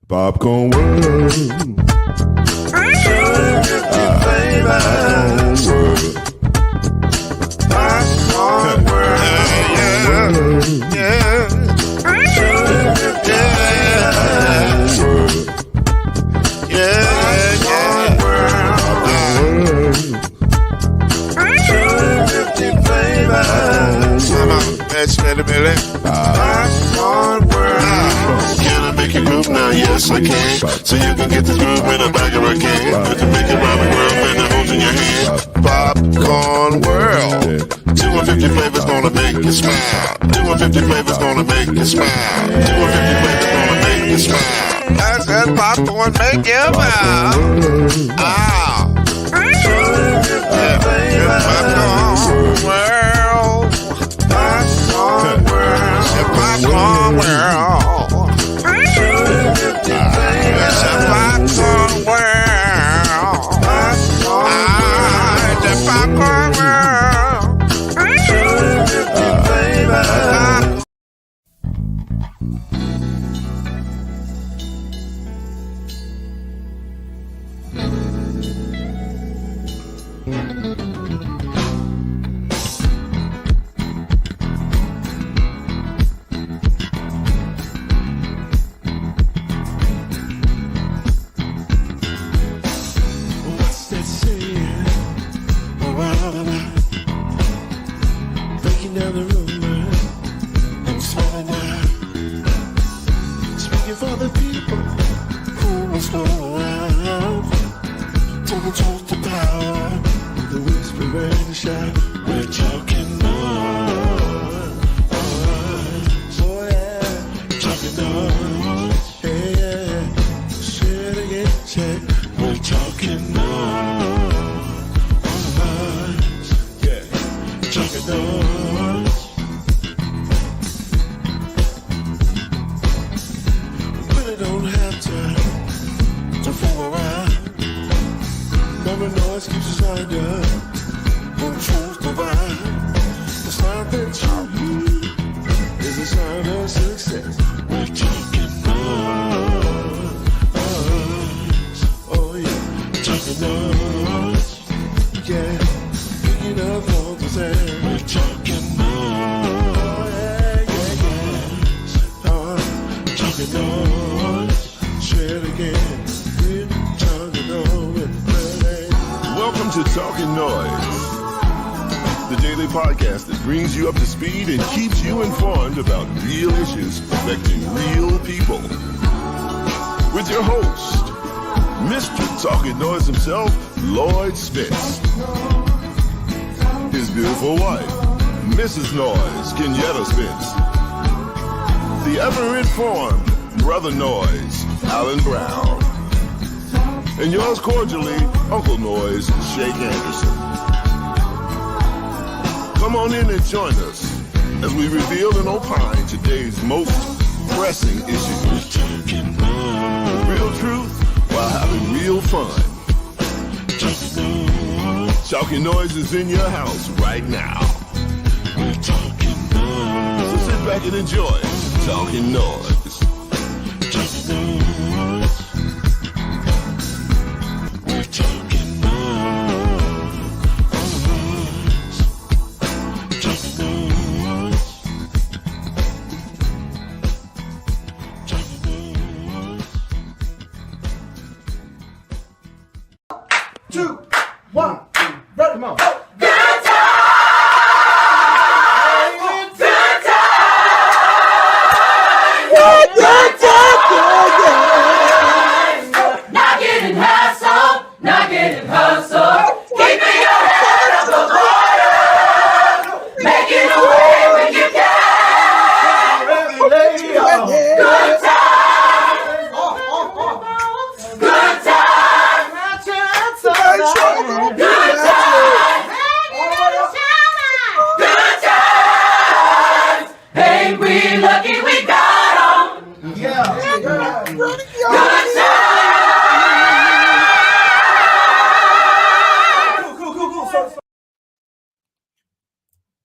Popcorn World. Popcorn World. Yeah. Can I make you move now? Yes, I can. So you can get this move in a bag of a can. You can make it round the world and the holes in your hand. Popcorn World. 250 flavors gonna make you smile. 250 flavors gonna make you smile. 250 flavors gonna make you smile. I said popcorn make you smile. Ah. Popcorn World. Popcorn World. Popcorn World. It's a popcorn world. It's a popcorn world. power, the whisper and the shout. We're talking noise. Oh yeah, talking noise. Yeah, yeah. Say it again, say it. We're talking noise. Yeah, talking noise. Really don't have to fool around. Mama noise keeps us under. When fools divine, the sound that you hear is the sound of success. We're talking noise. Oh yeah, talking noise. Yeah, picking up all the sound. We're talking noise. Oh yeah, yeah, yeah. Talking noise. Say it again. We're talking noise. Welcome to Talkin NOIZ, the daily podcast that brings you up to speed and keeps you informed about real issues affecting real people. With your host, Mr. Talkin NOIZ himself, Lloyd Spence. His beautiful wife, Mrs. Noise, Kenyatta Spence. The ever-informed Brother Noise, Alan Brown. And yours cordially, Uncle Noise, Shake Anderson. Come on in and join us as we reveal and opine today's most pressing issues. Real truth while having real fun. Talkin NOIZ is in your house right now. So sit back and enjoy Talkin NOIZ.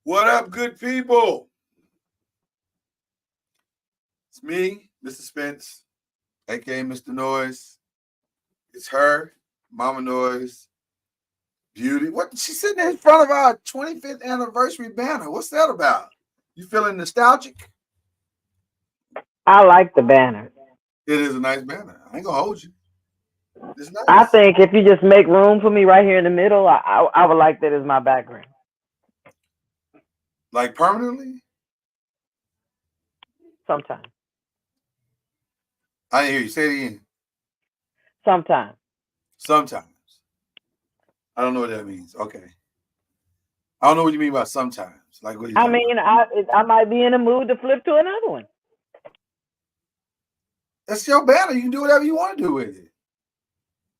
What up, good people? It's me, Mr. Spence, aka Mr. Noise. It's her, Mama Noise, Beauty. What? She's sitting in front of our 25th anniversary banner. What's that about? You feeling nostalgic? I like the banner. It is a nice banner. I ain't gonna hold you. It's nice. I think if you just make room for me right here in the middle, I would like that as my background. Like permanently? Sometimes. I didn't hear you. Say it again. Sometimes. Sometimes. I don't know what that means. Okay. I don't know what you mean by sometimes. Like what? I mean, I might be in a mood to flip to another one. That's your banner. You can do whatever you want to do with it.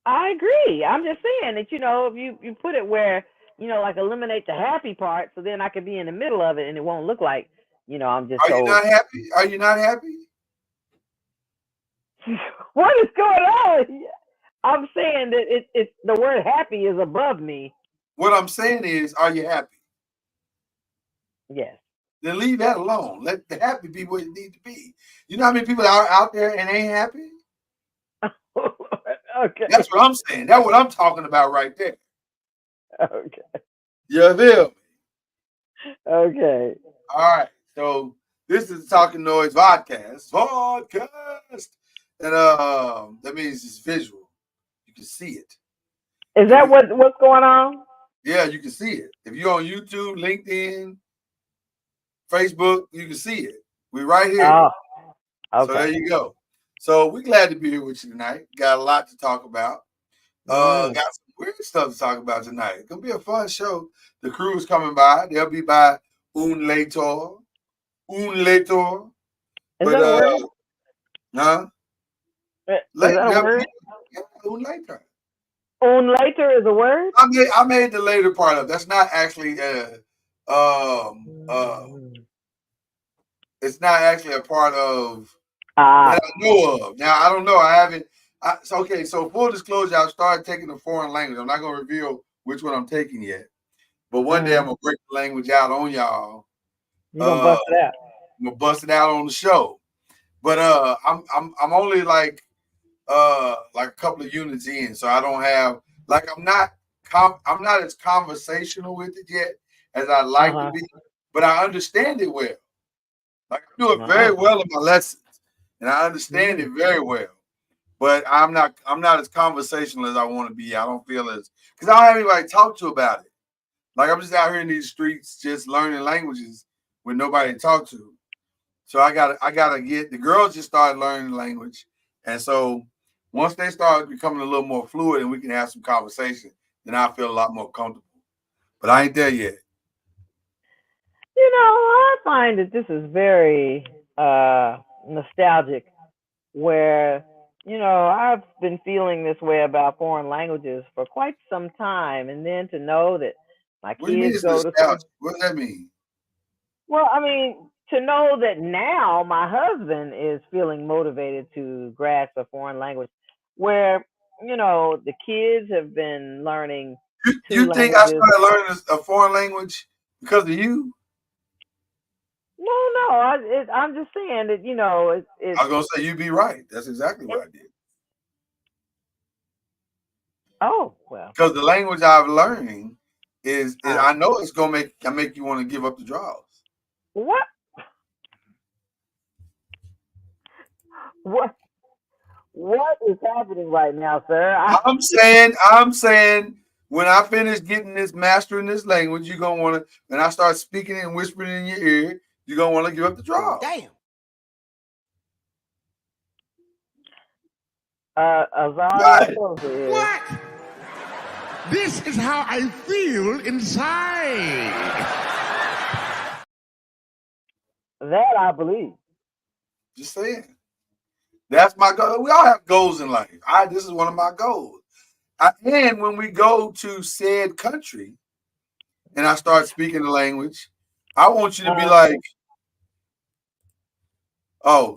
I agree. I'm just saying that, if you put it where, like eliminate the happy part, so then I could be in the middle of it and it won't look like, I'm just. Are you not happy? Are you not happy? What is going on? I'm saying that it's the word happy is above me. What I'm saying is, are you happy? Yes. Then leave that alone. Let the happy be what it need to be. You know how many people are out there and ain't happy? Okay. That's what I'm saying. That's what I'm talking about right there. Okay. You feel me? Okay. All right. So this is the Talkin NOIZ Vodcast. And that means it's visual. You can see it. Is that what's going on? Yeah, you can see it. If you're on YouTube, LinkedIn, Facebook, you can see it. We're right here. Oh, okay. So there you go. So we're glad to be here with you tonight. Got a lot to talk about. Got some weird stuff to talk about tonight. It's gonna be a fun show. The crew is coming by. They'll be by un later. Is But that a word? huh? Is Later, that a word? un later. Un later is a word? I made the later part up. That's not actually it's not actually a part of that I know of. Now I don't know. I haven't. So full disclosure, I've started taking a foreign language. I'm not gonna reveal which one I'm taking yet. But one day I'm gonna break the language out on y'all. You're gonna bust it out. I'm gonna bust it out on the show. But I'm only like a couple of units in, so I don't have I'm not as conversational with it yet as I'd like to be, but I understand it well. Like I do it very well in my lessons, and I understand it very well. But I'm not as conversational as I want to be. I don't feel as because I don't have anybody to talk to about it. Like I'm just out here in these streets just learning languages with nobody to talk to. So I gotta get the girls just started learning language. And so once they start becoming a little more fluid and we can have some conversation, then I feel a lot more comfortable. But I ain't there yet. You know, I find that this is very nostalgic where, you know, I've been feeling this way about foreign languages for quite some time. And then to know that my What do you mean kids it's go to school. nostalgia? What does that mean? Well, I mean, to know that now my husband is feeling motivated to grasp a foreign language where, you know, the kids have been learning two You think I languages. started learning a foreign language because of you? No, I'm just saying that, you know, it's I was gonna say you'd be right. That's exactly what I did. oh, well. Because the language I've learning is I know it's gonna make you want to give up the draws. What? What is happening right now, sir? I'm saying when I finish getting this mastering this language, you're gonna want to. When I start speaking it and whispering in your ear, you're gonna want to give up the draws. Damn. What? This is how I feel inside. That I believe. Just saying. That's my goal. We all have goals in life. This is one of my goals. And when we go to said country, and I start speaking the language, I want you to be like, "Oh,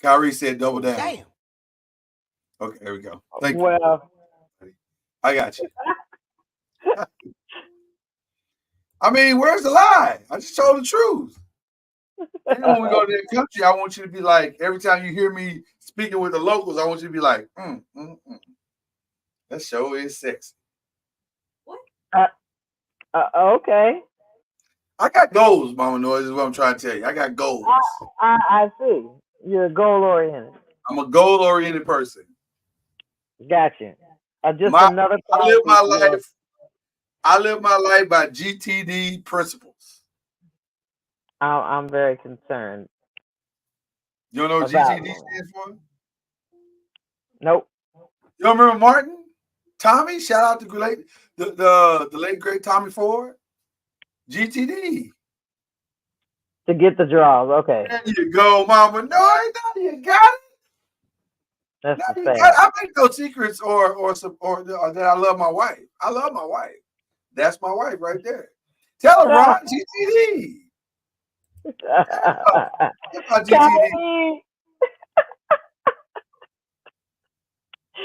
Kyrie said double down." Damn. Okay, there we go. Thank you. Well, I got you. I mean, where's the lie? I just told the truth. And when we go to the country, I want you to be like, every time you hear me speaking with the locals, I want you to be like, that show is sexy. What? Okay. I got goals, Mama Noise, is what I'm trying to tell you. I got goals. I see. You're goal oriented. I'm a goal oriented person. Gotcha. Just another. I live my life by GTD principles. I'm very concerned. You don't know what GTD stands for? Nope. You don't remember Martin? Tommy? Shout out to the late great Tommy Ford. GTD. To get the draws, okay. There you go, Mama. No, now you got it. That's the thing. I make no secrets or that I love my wife. I love my wife. That's my wife right there. Tell her, Ron, GTD.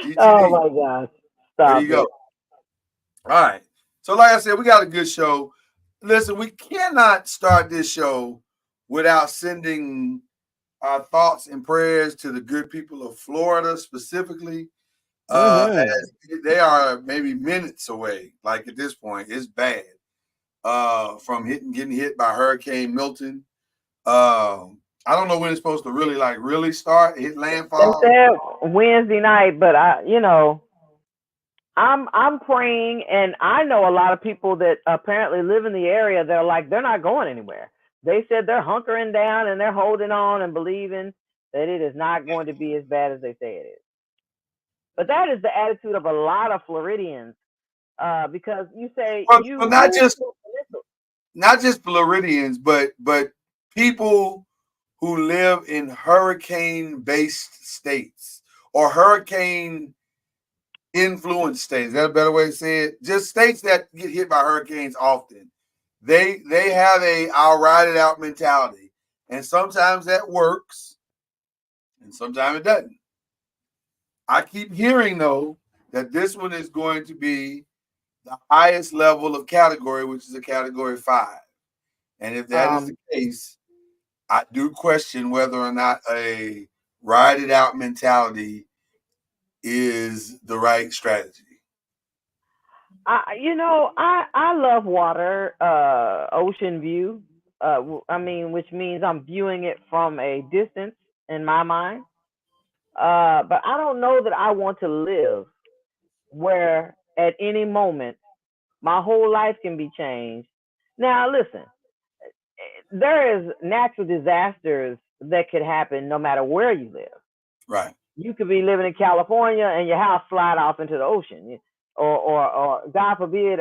GTD. Oh my gosh. Stop there you go. All right. So like I said, we got a good show. Listen, we cannot start this show without sending our thoughts and prayers to the good people of Florida specifically. As they are maybe minutes away. Like at this point, it's bad. From getting hit by Hurricane Milton. I don't know when it's supposed to really start. Hit landfall. They said Wednesday night, but I'm praying, and I know a lot of people that apparently live in the area. They're like, they're not going anywhere. They said they're hunkering down and they're holding on and believing that it is not going to be as bad as they say it is. But that is the attitude of a lot of Floridians Because you say well, you well, move to not just Floridians, but people who live in hurricane-based states or hurricane-influenced states. Is that a better way to say it? Just states that get hit by hurricanes often. They have a "I'll ride it out" mentality, and sometimes that works, and sometimes it doesn't. I keep hearing though that this one is going to be the highest level of category, which is a category 5. And if that is the case, I do question whether or not a ride it out mentality is the right strategy. I love water, ocean view. Which means I'm viewing it from a distance in my mind. But I don't know that I want to live where at any moment my whole life can be changed. Now, listen, there is natural disasters that could happen no matter where you live. Right. You could be living in California and your house slide off into the ocean, or God forbid,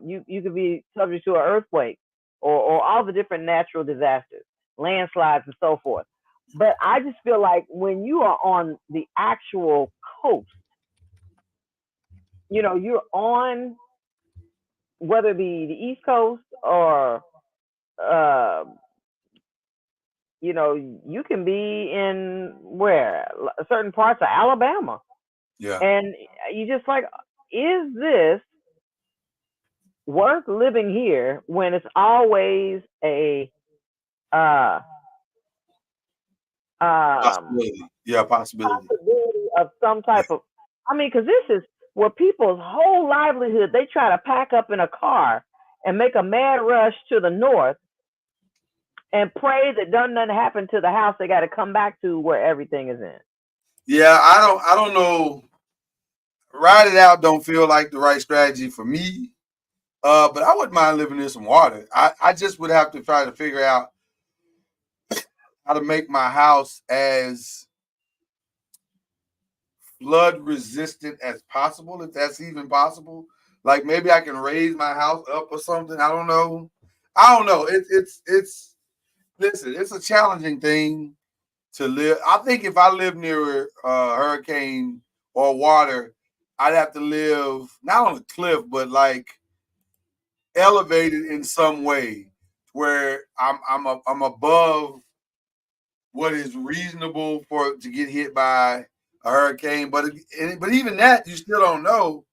you could be subject to an earthquake, or all the different natural disasters, landslides, and so forth. But I just feel like when you are on the actual coast, you're on, whether it be the East Coast or uh, you can be in certain parts of Alabama. Yeah. And you just like, is this worth living here when it's always a Possibility. Yeah, possibility. possibility of some type of, because this is where people's whole livelihood, they try to pack up in a car and make a mad rush to the north and pray that nothing happen to the house they got to come back to where everything is in. Yeah, I don't know. Ride it out don't feel like the right strategy for me. But I wouldn't mind living in some water. I just would have to try to figure out how to make my house as flood resistant as possible, if that's even possible. Like maybe I can raise my house up or something. I don't know. It's listen, it's a challenging thing to live. I think if I live near a hurricane or water, I'd have to live not on a cliff, but like elevated in some way where I'm above what is reasonable to get hit by a hurricane. But even that, you still don't know.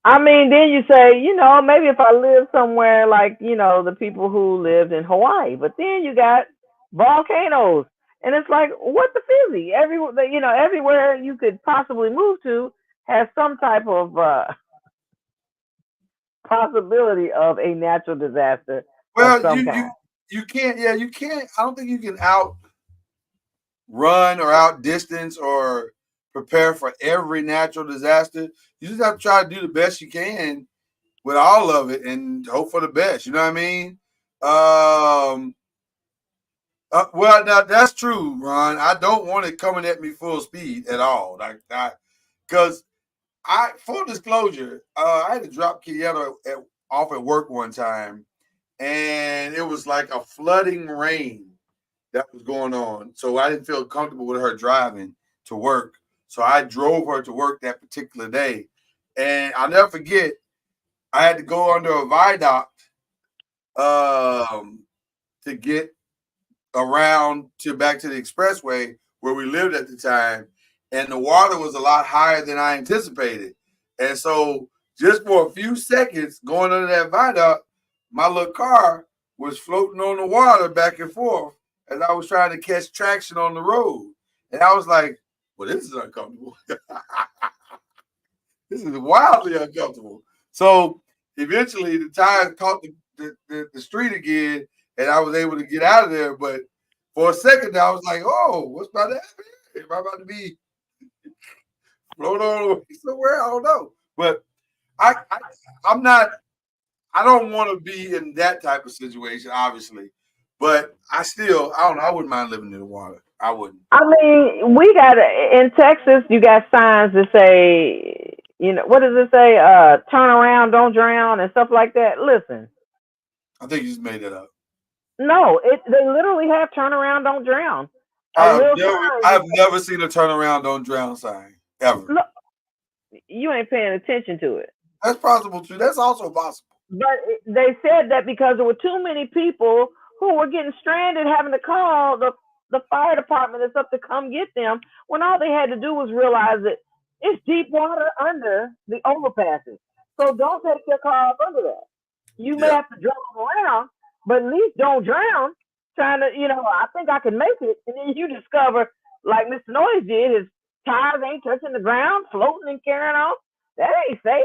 Then you say, maybe if I live somewhere like, the people who lived in Hawaii, but then you got volcanoes. And it's like, what the fizzy? Everywhere you could possibly move to has some type of possibility of a natural disaster of Well, some kind. you can't. Yeah, you can't. I don't think you can outrun or outdistance or prepare for every natural disaster. You just have to try to do the best you can with all of it and hope for the best. You know what I mean? Well, now that's true, Ron. I don't want it coming at me full speed at all. Because full disclosure, I had to drop Kieta off at work one time, and it was like a flooding rain that was going on. So I didn't feel comfortable with her driving to work. So I drove her to work that particular day. And I'll never forget, I had to go under a viaduct to get around to back to the expressway where we lived at the time. And the water was a lot higher than I anticipated. And so just for a few seconds going under that viaduct, my little car was floating on the water back and forth as I was trying to catch traction on the road. And I was like, well, this is uncomfortable. This is wildly uncomfortable. So eventually the tires caught the street again, and I was able to get out of there. But for a second, I was like, oh, what's about to happen? Am I about to be floated on somewhere? I don't know. But I'm not, I don't want to be in that type of situation, obviously. But I don't know. I wouldn't mind living in the water. I wouldn't. We got in Texas, you got signs that say you know, what does it say? Turn around, don't drown, and stuff like that. Listen, I think you just made that up. no, they literally have turn around, don't drown. A real sign. I've never seen a turn around, don't drown sign ever. Look, you ain't paying attention to it. That's possible too. That's also possible. But they said that because there were too many people who were getting stranded, having to call the fire department and stuff to come get them, when all they had to do was realize that it's deep water under the overpasses. So don't take your car up under that. You may have to drive around, but at least don't drown trying to, you know, I think I can make it. And then you discover, like Mr. Noise did, his tires ain't touching the ground, floating and carrying on. That ain't safe.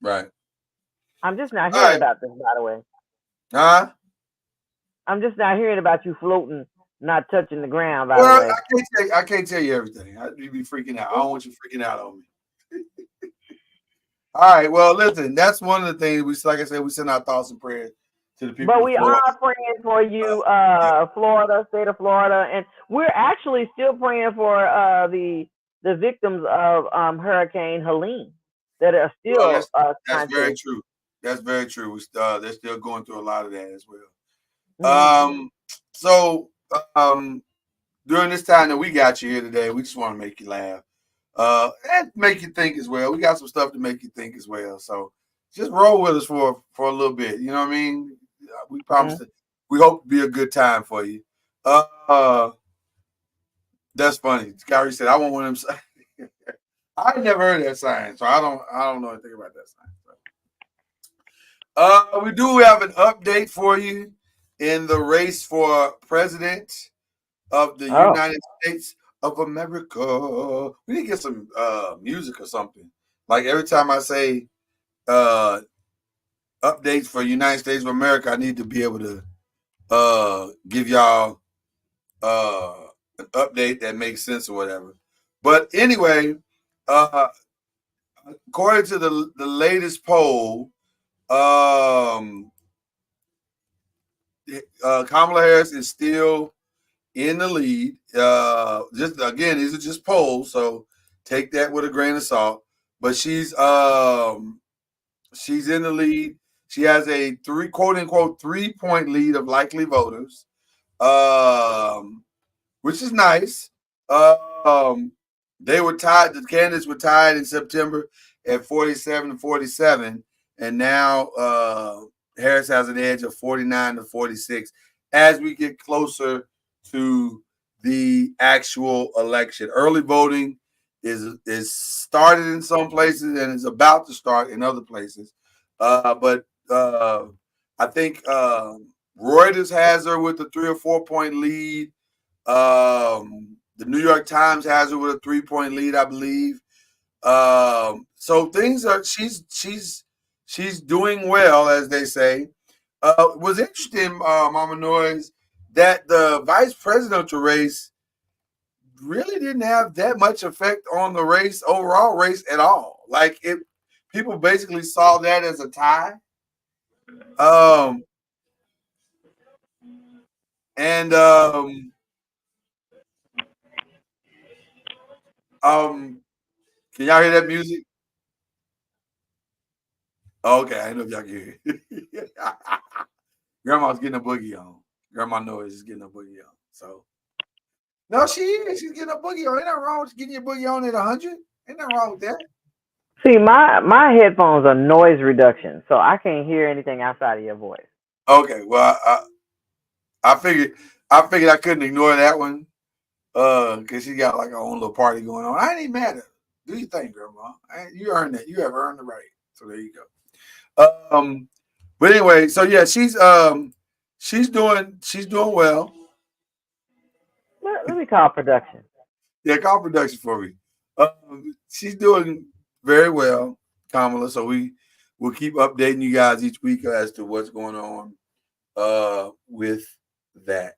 Right. I'm just not hearing about this, by the way. Huh? I'm just not hearing about you floating, not touching the ground, by the way. I can't tell you everything. You'd be freaking out. I don't want you freaking out on me. All right. Well, listen, that's one of the things like I said, we send our thoughts and prayers to the people. But we are praying for you, Florida, state of Florida, and we're actually still praying for the victims of Hurricane Helene that are still. That's very true. That's very true. They're still going through a lot of that as well. Mm-hmm. So during this time that we got you here today, we just want to make you laugh. And make you think as well. We got some stuff to make you think as well. So just roll with us for a little bit. You know what I mean? We promise that we hope to be a good time for you. That's funny. Gary said, I want one of them. I never heard that sign, so I don't know anything about that sign. We do have an update for you in the race for president of the United States of America. We need to get some music or something. Like every time I say updates for United States of America, I need to be able to give y'all an update that makes sense or whatever. But anyway, according to the latest poll, Kamala Harris is still in the lead. Just again, these are just polls, so take that with a grain of salt. But she's in the lead. She has a quote unquote 3-point lead of likely voters, which is nice. They were tied. The candidates were tied in September at 47-47, and now Harris has an edge of 49-46 as we get closer to the actual election. Early voting is started in some places and is about to start in other places. But I think Reuters has her with a 3 or 4 point lead. The New York Times has her with a 3-point lead, I believe. So things are she's doing well, as they say. It was interesting, Mama Noise, that the vice presidential race really didn't have that much effect on the overall race at all. Like people basically saw that as a tie. Can y'all hear that music? Okay, I know if y'all can hear it. Grandma's getting a boogie on. Grandma Noise is getting a boogie on. So no, she is. She's getting a boogie on. Ain't nothing wrong with getting your boogie on at 100. Ain't nothing wrong with that. See, my headphones are noise reduction, so I can't hear anything outside of your voice. Okay, well, I figured I couldn't ignore that one, because she got like her own little party going on. I ain't even mad at her. Do your thing, Grandma. You earned that. You have earned the right. So there you go. But anyway, so yeah, she's doing well. Let me call production. Yeah, call production for me. She's doing very well, Kamala. So we'll keep updating you guys each week as to what's going on with that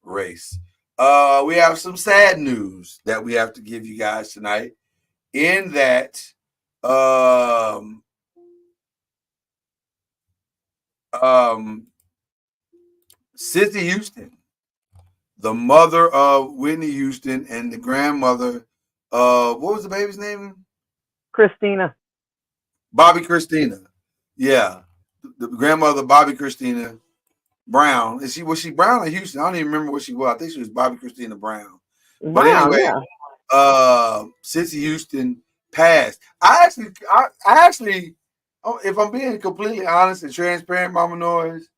race. We have some sad news that we have to give you guys tonight. In that, Cissy Houston, the mother of Whitney Houston and the grandmother of, what was the baby's name? Christina. Bobby Christina. Yeah. The grandmother, Bobby Christina Brown. Was she Brown or Houston? I don't even remember what she was. I think she was Bobby Christina Brown. But Brown, anyway, yeah. Sissy Houston passed. I actually, if I'm being completely honest and transparent, Mama Noise,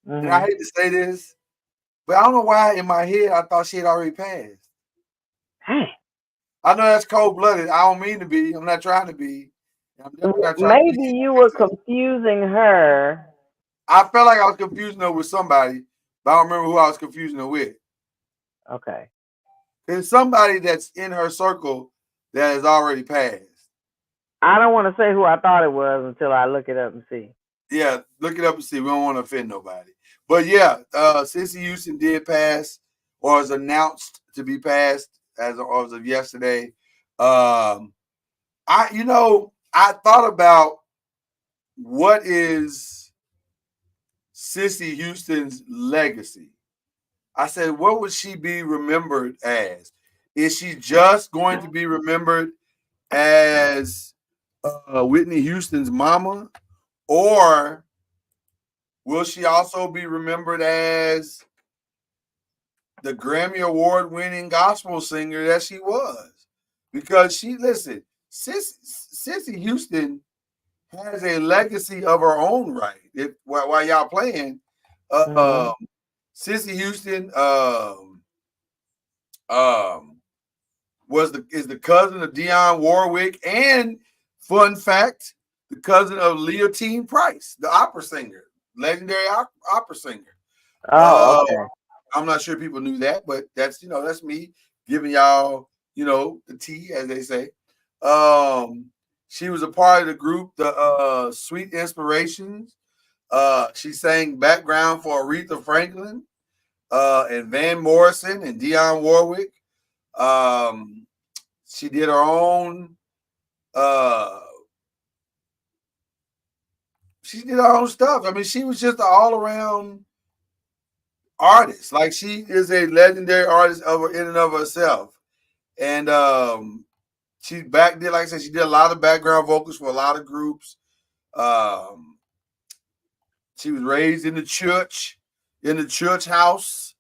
and I hate to say this, but I don't know why in my head I thought she had already passed. Hey. I know that's cold-blooded. I don't mean to be. I'm not trying to be. Maybe you were confusing her. I felt like I was confusing her with somebody, but I don't remember who I was confusing her with. Okay. There's somebody that's in her circle that has already passed. I don't want to say who I thought it was until I look it up and see. Yeah, look it up and see. We don't want to offend nobody. But yeah, Sissy Houston did pass, or was announced to be passed as of yesterday. I thought about what is Sissy Houston's legacy. I said, what would she be remembered as? Is she just going to be remembered as Whitney Houston's mama, or will she also be remembered as the Grammy Award-winning gospel singer that she was? Because Sissy Houston has a legacy of her own right. While y'all playing, Sissy Houston is the cousin of Dionne Warwick, and fun fact, the cousin of Leontine Price, the opera singer, legendary opera singer. Okay. I'm not sure people knew that, but that's me giving y'all the tea, as they say. She was a part of the group, the Sweet Inspirations. She sang background for Aretha Franklin, and Van Morrison and Dionne Warwick. She did her own. She did her own stuff. I mean, she was just an all-around artist. Like, she is a legendary artist in and of herself. And she like I said, she did a lot of background vocals for a lot of groups. She was raised in the church house.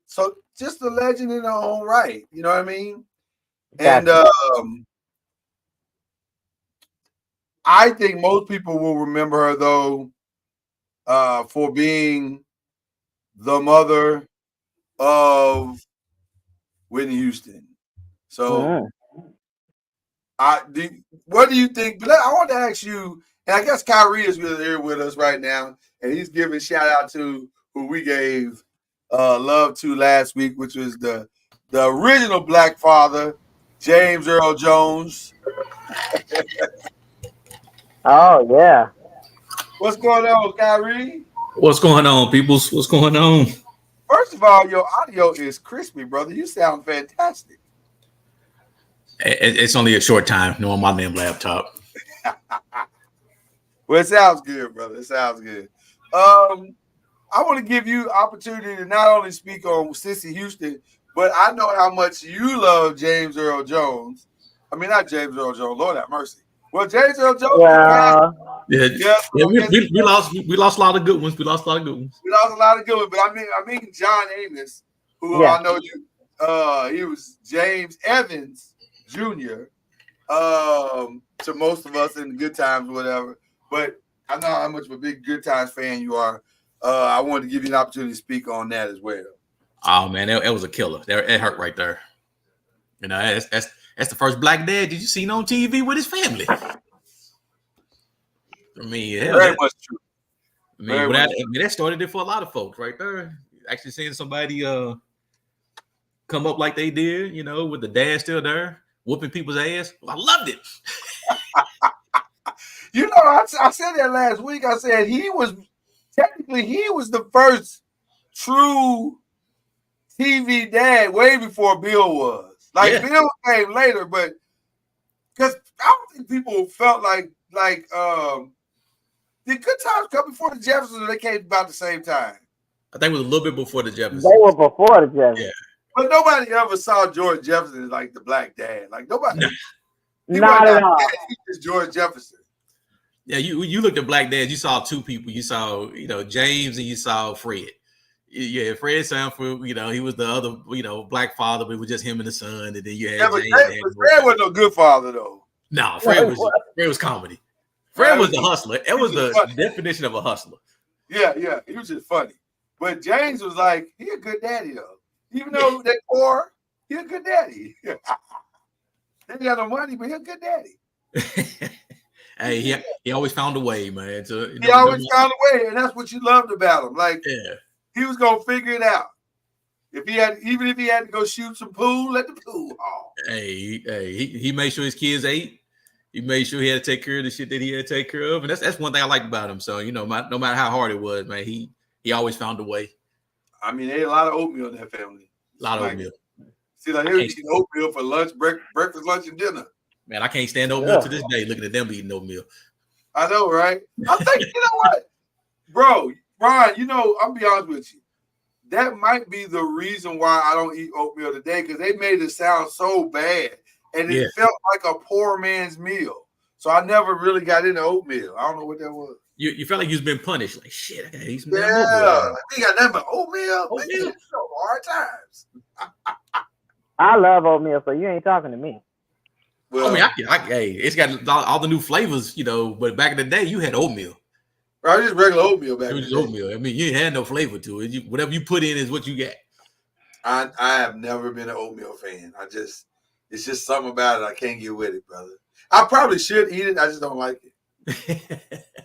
So just a legend in her own right. You know what I mean? Gotcha. And I think most people will remember her, though, for being the mother of Whitney Houston. So, what do you think? I want to ask you, and I guess Kyrie is here with us right now, and he's giving shout out to who we gave love to last week, which was the original Black father, James Earl Jones. Oh yeah. What's going on, Kyrie? What's going on, peoples? What's going on? First of all, your audio is crispy, brother. You sound fantastic. It's only a short time. No, on my damn laptop. Well, it sounds good, brother. It sounds good. I want to give you opportunity to not only speak on Sissy Houston, but I know how much you love James Earl Jones. I mean, not James Earl Jones. Lord have mercy. Well, James Earl Jones. We lost a lot of good ones. We lost a lot of good ones. But I mean John Amos, who I know you. He was James Evans Jr. To most of us in the Good Times, whatever. But I know how much of a big Good Times fan you are. I wanted to give you an opportunity to speak on that as well. Oh man, that was a killer. It hurt right there. You know, that's the first black dad that you seen on TV with his family. I mean, very much true. That started it for a lot of folks right there. Actually seeing somebody come up like they did, with the dad still there, whooping people's ass. I loved it. I said that last week. I said he was the first true TV dad way before Bill was. Bill came later, but because I don't think people felt like the Good Times come before the Jeffersons, or they came about the same time. I think it was a little bit before the Jeffersons. They were before the Jeffersons. Yeah. But nobody ever saw George Jefferson as like the black dad. Like nobody. Not at all. He's just George Jefferson. Yeah, you looked at black dads. You saw two people. You saw James and you saw Fred. Yeah, Fred Sanford. He was the other black father, but it was just him and the son. And then you had James. But Fred wasn't no good father though. No, Fred was comedy. Fred was the hustler. It was the definition of a hustler. Yeah, he was just funny. But James was like, he a good daddy though. Even though they're poor, he a good daddy. They ain't got no money, but he a good daddy. Hey, he always found a way, man. He always found a way, and that's what you loved about him. Like, he was gonna figure it out. Even if he had to go shoot some pool, let the pool haul. Hey, he made sure his kids ate. He made sure he had to take care of the shit that he had to take care of, and that's one thing I liked about him. So no matter how hard it was, man, he always found a way. I mean, they had a lot of oatmeal in that family. A lot of oatmeal. See, like they were eating oatmeal for lunch, breakfast, lunch, and dinner. Man, I can't stand oatmeal to this day. Looking at them eating oatmeal. I know, right? I'm thinking, you know what, bro, Ron? I'm be honest with you. That might be the reason why I don't eat oatmeal today, because they made it sound so bad. And it felt like a poor man's meal. So I never really got into oatmeal. I don't know what that was. You felt like you've been punished. Like, shit, I gotta eat some oatmeal. Like, we got nothing but oatmeal. Oatmeal. Hard times. I love oatmeal, so you ain't talking to me. Well, I mean, it's got all the new flavors, but back in the day, you had oatmeal. Right, just regular oatmeal back then. It was just oatmeal. I mean, you had no flavor to it. Whatever you put in is what you get. I have never been an oatmeal fan. It's just something about it. I can't get with it, brother. I probably should eat it. I just don't like it.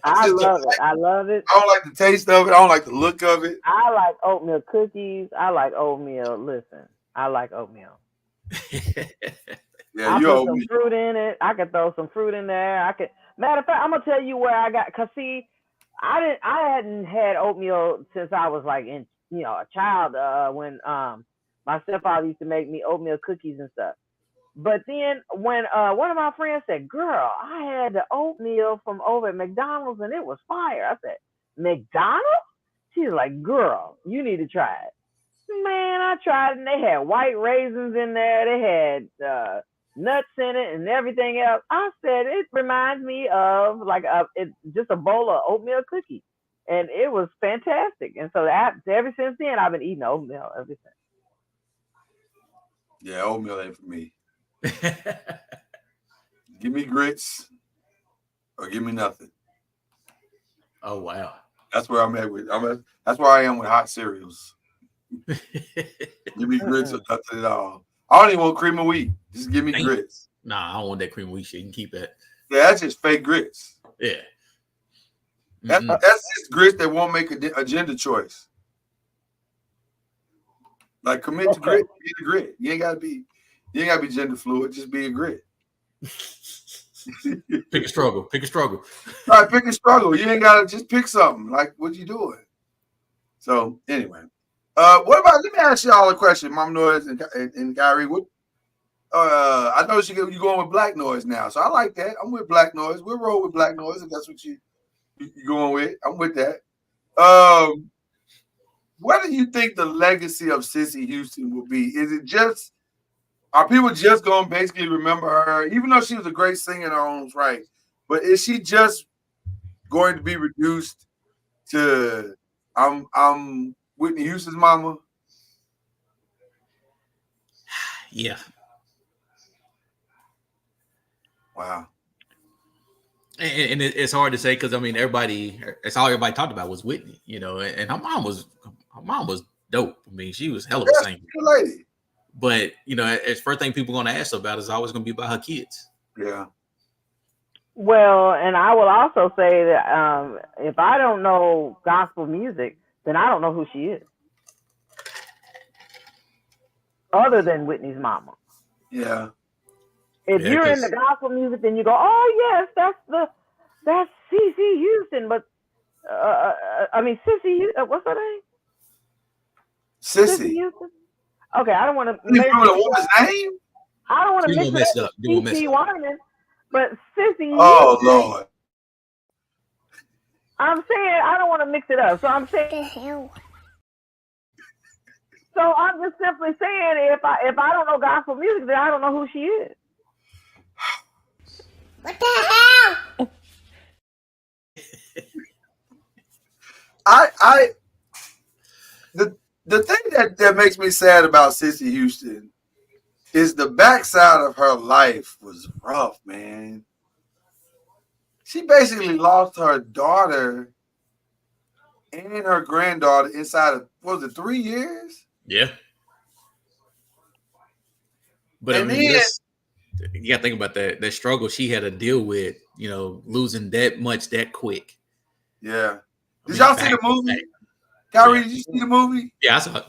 I love it. I love it. I don't like the taste of it. I don't like the look of it. I like oatmeal cookies. I like oatmeal. Listen, I like oatmeal. Yeah, I put some fruit in it. I could throw some fruit in there. Matter of fact, I'm gonna tell you where I got. Cause see, I hadn't had oatmeal since I was like a child. When my stepfather used to make me oatmeal cookies and stuff. But then when one of my friends said, "Girl, I had the oatmeal from over at McDonald's and it was fire," I said, "McDonald's?" She's like, "Girl, you need to try it." Man, I tried it and they had white raisins in there. They had nuts in it and everything else. I said, it reminds me of just a bowl of oatmeal cookies. And it was fantastic. And so ever since then, I've been eating oatmeal ever since. Yeah, oatmeal ain't for me. Give me grits or give me nothing. Oh wow, that's where I'm at with. That's where I am with hot cereals. Give me grits or nothing at all. I don't even want cream of wheat. Just give me grits. Nah, I don't want that cream of wheat shit. You can keep that. Yeah, that's just fake grits. Yeah, that's just grits that won't make a gender choice. Like commit to grit, be a grit. You ain't gotta be gender fluid. Just be a grit. Pick a struggle. Pick a struggle. All right, pick a struggle. You ain't gotta just pick something. Like what you doing? So anyway, what about? Let me ask y'all a question, Mom Noise and Kyrie. What? I noticed you going with Black Noise now, so I like that. I'm with Black Noise. We'll roll with Black Noise if that's what you going with. I'm with that. What do you think the legacy of Cissy Houston will be? Are people just going to basically remember her, even though she was a great singer in her own right? But is she just going to be reduced to I'm Whitney Houston's mama? Yeah. Wow. And it's hard to say because I mean it's all everybody talked about was Whitney, and her mom was dope. I mean, she was hell of a singer. Lady. But it's first thing people are going to ask about is always going to be about her kids. Yeah. Well, and I will also say that if I don't know gospel music, then I don't know who she is, other than Whitney's mama. Yeah. If you're in the gospel music, then you go, "Oh yes, that's Cissy Houston." But I mean, Cissy, what's her name? Cissy Houston. Okay, I don't want to. You remember the woman's name? I don't want to mix it up. Cissy Wyman, but Cissy. Oh Lord. I'm saying I don't want to mix it up, so I'm saying. So I'm just simply saying if I don't know gospel music, then I don't know who she is. What the hell? The thing that makes me sad about Cissy Houston is the backside of her life was rough, man. She basically lost her daughter and her granddaughter inside of, what was it, 3 years? Yeah. But And I mean, then, you got to think about that struggle she had to deal with, you know, losing that much that quick. yeah. I Did mean, y'all see the movie? Kyrie, did you see the movie? Yeah, I saw it.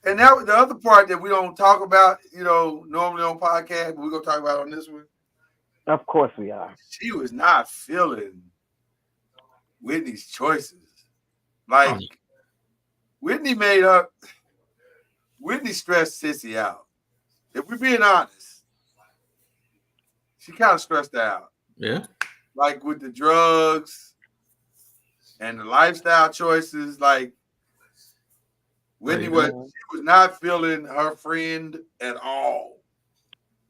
And that was the other part that we don't talk about, you know, normally on podcast, but we're going to talk about on this one. Of course we are. She was not feeling Whitney's choices. Like, Whitney stressed Cissy out. If we're being honest, she kind of stressed her out. Yeah. Like with the drugs and the lifestyle choices, like Whitney was not feeling her friend at all.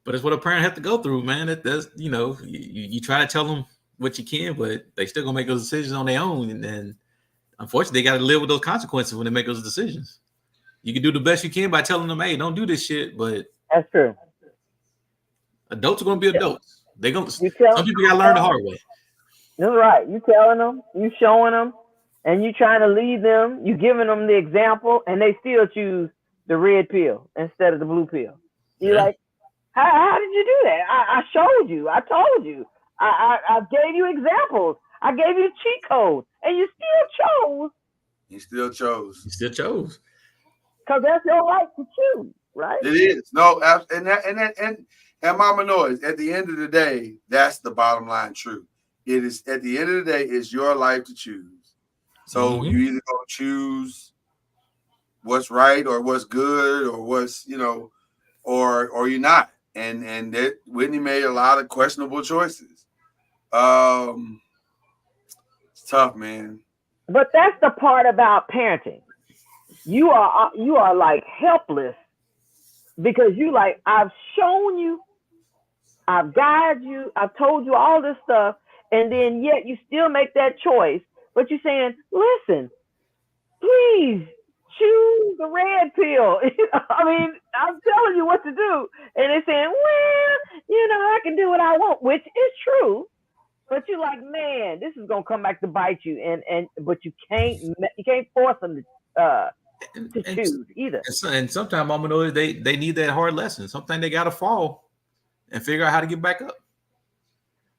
But it's what a parent has to go through, man. That's you know, you try to tell them what you can, but they still gonna make those decisions on their own. And then unfortunately, they got to live with those consequences when they make those decisions. You can do the best you can by telling them, hey, don't do this shit, but that's true. Adults are gonna be adults. They're gonna some people gotta learn the hard way. That's right. You telling them, you showing them, and you trying to lead them, you giving them the example, and they still choose the red pill instead of the blue pill. You're like, how did you do that? I showed you. I told you. I gave you examples. I gave you cheat codes, and you still chose. You still chose. You still chose. Because that's your right to choose, right? It is. No, and Mama Noise, at the end of the day, that's the bottom line truth. It is, at the end of the day, it's your life to choose. So you either gonna choose what's right or what's good or what's, you know, or you're not. And that Whitney made a lot of questionable choices. It's tough, man. But that's the part about parenting. You are like helpless because you like, I've shown you, I've guided you, I've told you all this stuff, and then yet you still make that choice. But you're saying, listen, please choose the red pill. I mean, I'm telling you what to do. And they're saying, well, you know, I can do what I want, which is true. But you're like, man, this is gonna come back to bite you. But you can't force them to choose either. And sometimes Mama knows they need that hard lesson. Sometimes they gotta fall and figure out how to get back up.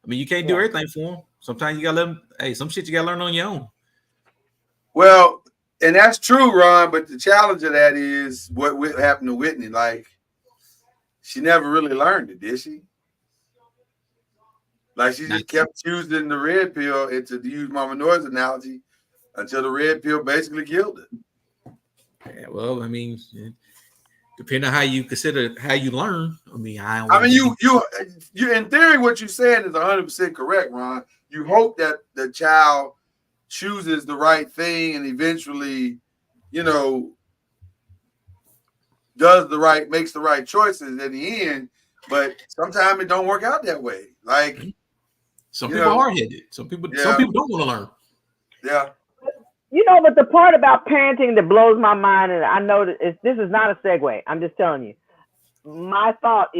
I mean, you can't do everything for them. Sometimes you gotta let them. Hey, some shit you gotta learn on your own. Well, and that's true, Ron. But the challenge of that is what happened to Whitney. Like, she never really learned it, did she? Like, she just kept choosing the red pill, and to use Mama Noah's analogy, until the red pill basically killed it. Yeah, well, I mean, depending on how you consider how you learn. I mean, you in theory, what you're saying is 100% correct, Ron. You hope that the child chooses the right thing and eventually, you know, makes the right choices in the end. But sometimes it don't work out that way. Like, some people are hard-headed. Some people don't want to learn. Yeah. You know, but the part about parenting that blows my mind, and I know that this is not a segue. I'm just telling you. My thought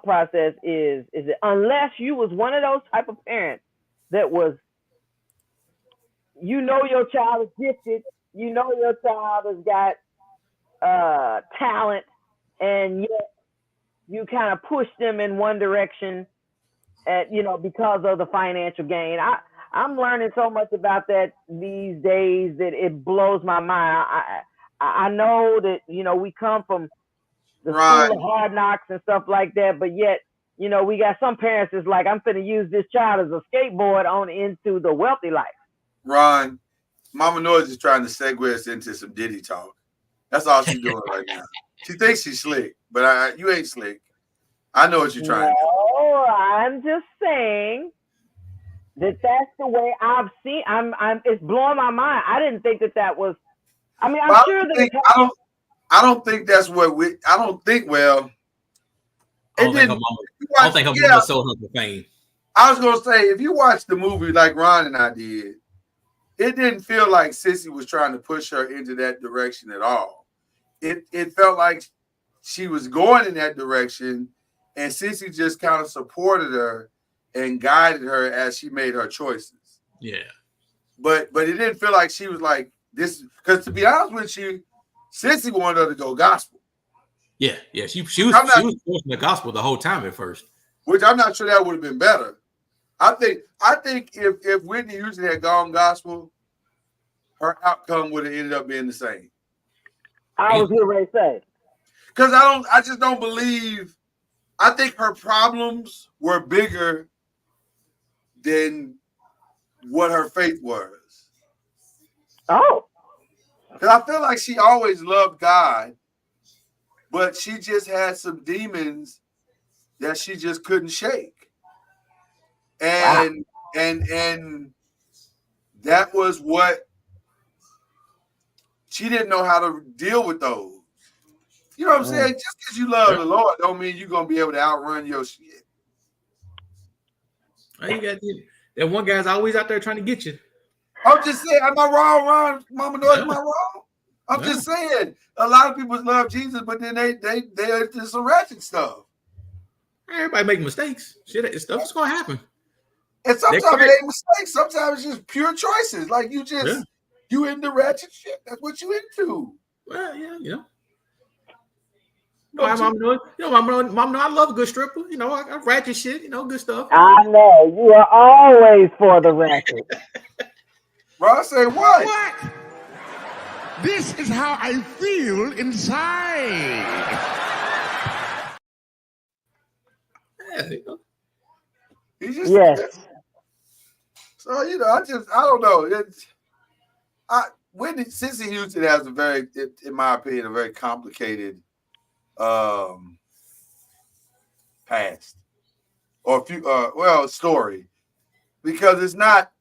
process is that unless you was one of those type of parents that was, you know, your child is gifted, you know, your child has got talent, and yet you kind of push them in one direction, because of the financial gain. I'm learning so much about that these days that it blows my mind. I know that, you know, we come from the school of hard knocks and stuff like that, but yet, you know, we got some parents that's like, I'm finna use this child as a skateboard on into the wealthy life. Ron, Mama Noise is trying to segue us into some Diddy talk. That's all she's doing right now. She thinks she's slick, but you ain't slick. I know what you're trying to do. No, I'm just saying that's the way I've seen. It's blowing my mind. I didn't think that was. I mean, I'm sure that. I don't think that's what I don't think. Well, I don't think her mama sold her for fame. I was gonna say, if you watch the movie like Ron and I did, it didn't feel like Sissy was trying to push her into that direction at all. It felt like she was going in that direction, and Sissy just kind of supported her and guided her as she made her choices. Yeah. But it didn't feel like she was like this, because to be honest with you, Sissy wanted her to go gospel. Yeah. She was pushing the gospel the whole time at first. Which I'm not sure that would have been better. I think if Whitney Houston had gone gospel, her outcome would have ended up being the same. I was getting ready to say. Because I just don't believe. I think her problems were bigger than what her faith was. Oh. Because I feel like she always loved God, but she just had some demons that she just couldn't shake. And that was what she didn't know how to deal with those. You know what I'm saying? Just because you love the Lord don't mean you're gonna be able to outrun your shit. You got that one guy's always out there trying to get you. I'm just saying, am I wrong, Ron? Mama Noise, am I wrong? I'm just saying, a lot of people love Jesus, but then they do some ratchet stuff. Everybody make mistakes. Shit, stuff's gonna happen. And sometimes it ain't mistakes. Sometimes it's just pure choices. Like you into ratchet shit. That's what you into. Well, yeah. Mom, I love a good stripper. You know, I ratchet shit. You know, good stuff. I know you are always for the ratchet. Bro, I say what? What? This is how I feel inside. Yeah, you know. He just yes. So I don't know. Whitney Sissy Houston has a very, in my opinion, a very complicated past or story, because it's not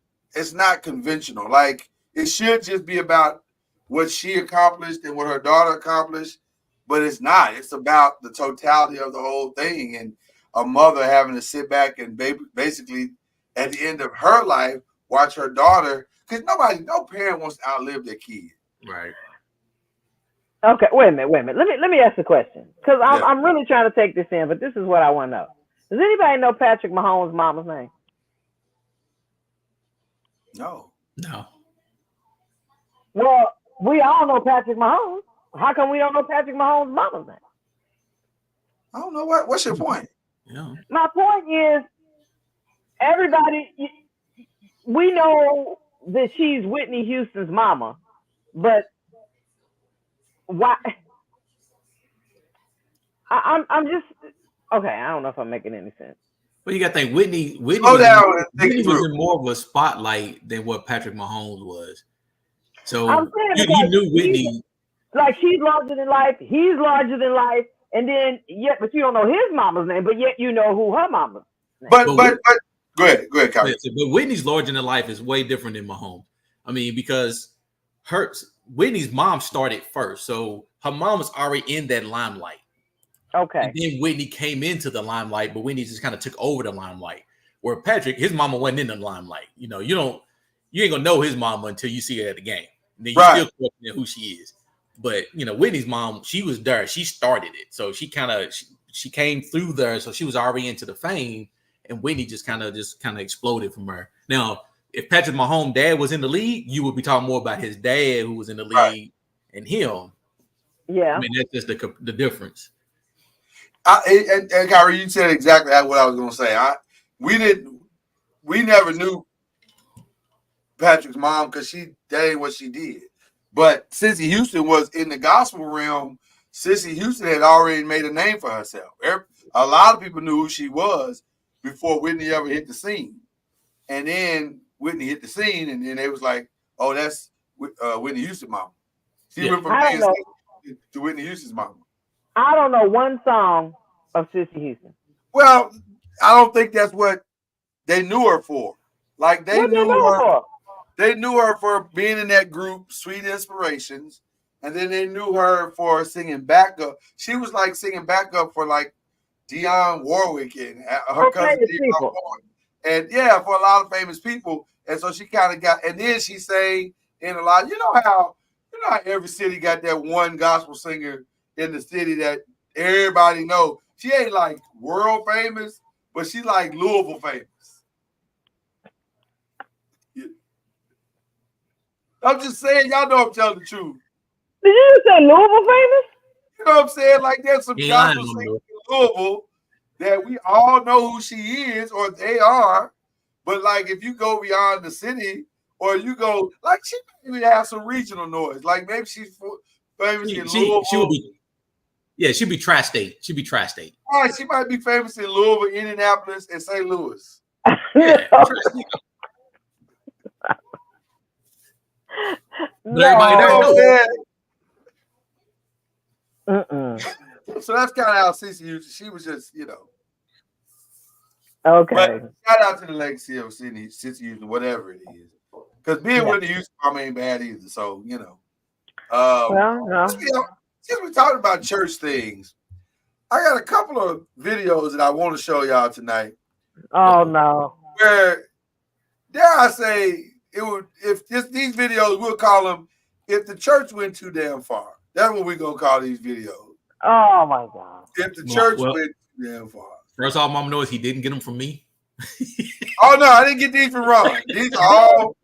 conventional. Like, it should just be about what she accomplished and what her daughter accomplished, but it's not. It's about the totality of the whole thing, and a mother having to sit back and basically at the end of her life watch her daughter, because no parent wants to outlive their kid. Right. Okay, wait a minute. Let me ask a question, because I'm really trying to take this in, but this is what I want to know. Does anybody know Patrick Mahomes' mama's name? No. Well, we all know Patrick Mahomes. How come we don't know Patrick Mahomes' mama's name? I don't know what's your point. Yeah. My point is, everybody, we know that she's Whitney Houston's mama, but why? I'm just okay. I don't know if I'm making any sense. Well, you got to think Whitney was in more of a spotlight than what Patrick Mahomes was. So I'm saying you knew Whitney. Like, she's larger than life, he's larger than life, and then but you don't know his mama's name, but yet you know who her mama's name. But go ahead, Kyrie. But Whitney's larger than life is way different than Mahomes. I mean, because Whitney's mom started first, so her mom was already in that limelight. Okay. And then Whitney came into the limelight, but Whitney just kind of took over the limelight. Where Patrick, his mama wasn't in the limelight. You know, you ain't gonna know his mama until you see her at the game. And then you still question who she is. But Whitney's mom, she was there. She started it, so she came through there. So she was already into the fame, and Whitney just kind of exploded from her. Now, if Patrick Mahomes' dad was in the league, you would be talking more about his dad who was in the league and him. Yeah, I mean, that's just the difference. And Kyrie, you said exactly what I was going to say. We never knew Patrick's mom because that ain't what she did. But Sissy Houston was in the gospel realm. Sissy Houston had already made a name for herself. A lot of people knew who she was before Whitney ever hit the scene. And then Whitney hit the scene, and then they was like, "Oh, that's Whitney Houston's mama." She went from being to Whitney Houston's mama. I don't know one song of Sissy Houston. Well, I don't think that's what they knew her for. Like, they knew her for being in that group, Sweet Inspirations, and then they knew her for singing backup. She was like singing backup for like Dionne Warwick and her cousin. And yeah, for a lot of famous people. And so she kind of got, and then she sang in a lot. You know how every city got that one gospel singer in the city that everybody know. She ain't like world famous, but she like Louisville famous. I'm just saying, y'all know I'm telling the truth. Did you say Louisville famous? You know what I'm saying? Like there's some gospel singers in Louisville that we all know who she is or they are. But like if you go beyond the city or you go, like she maybe have some regional noise. Like maybe she's famous in Louisville. She would be, yeah, she'd be tri-state. She'd be tri-state. All right, she might be famous in Louisville, Indianapolis, and St. Louis. Yeah, No. Everybody Mm-mm. So that's kind of how Cece used. She was just, Okay. But shout out to the legacy of Cece using whatever it is. Because being with the Houston Mom ain't bad either. So, Well, no. Since we're talking about church things, I got a couple of videos that I want to show y'all tonight. Oh no. Where, dare I say, it would these videos, we'll call them if the church went too damn far. That's what we're gonna call these videos. Oh my God. If the church went too damn far. First off, Mama knows he didn't get them from me. Oh no, I didn't get these from Ron. These are all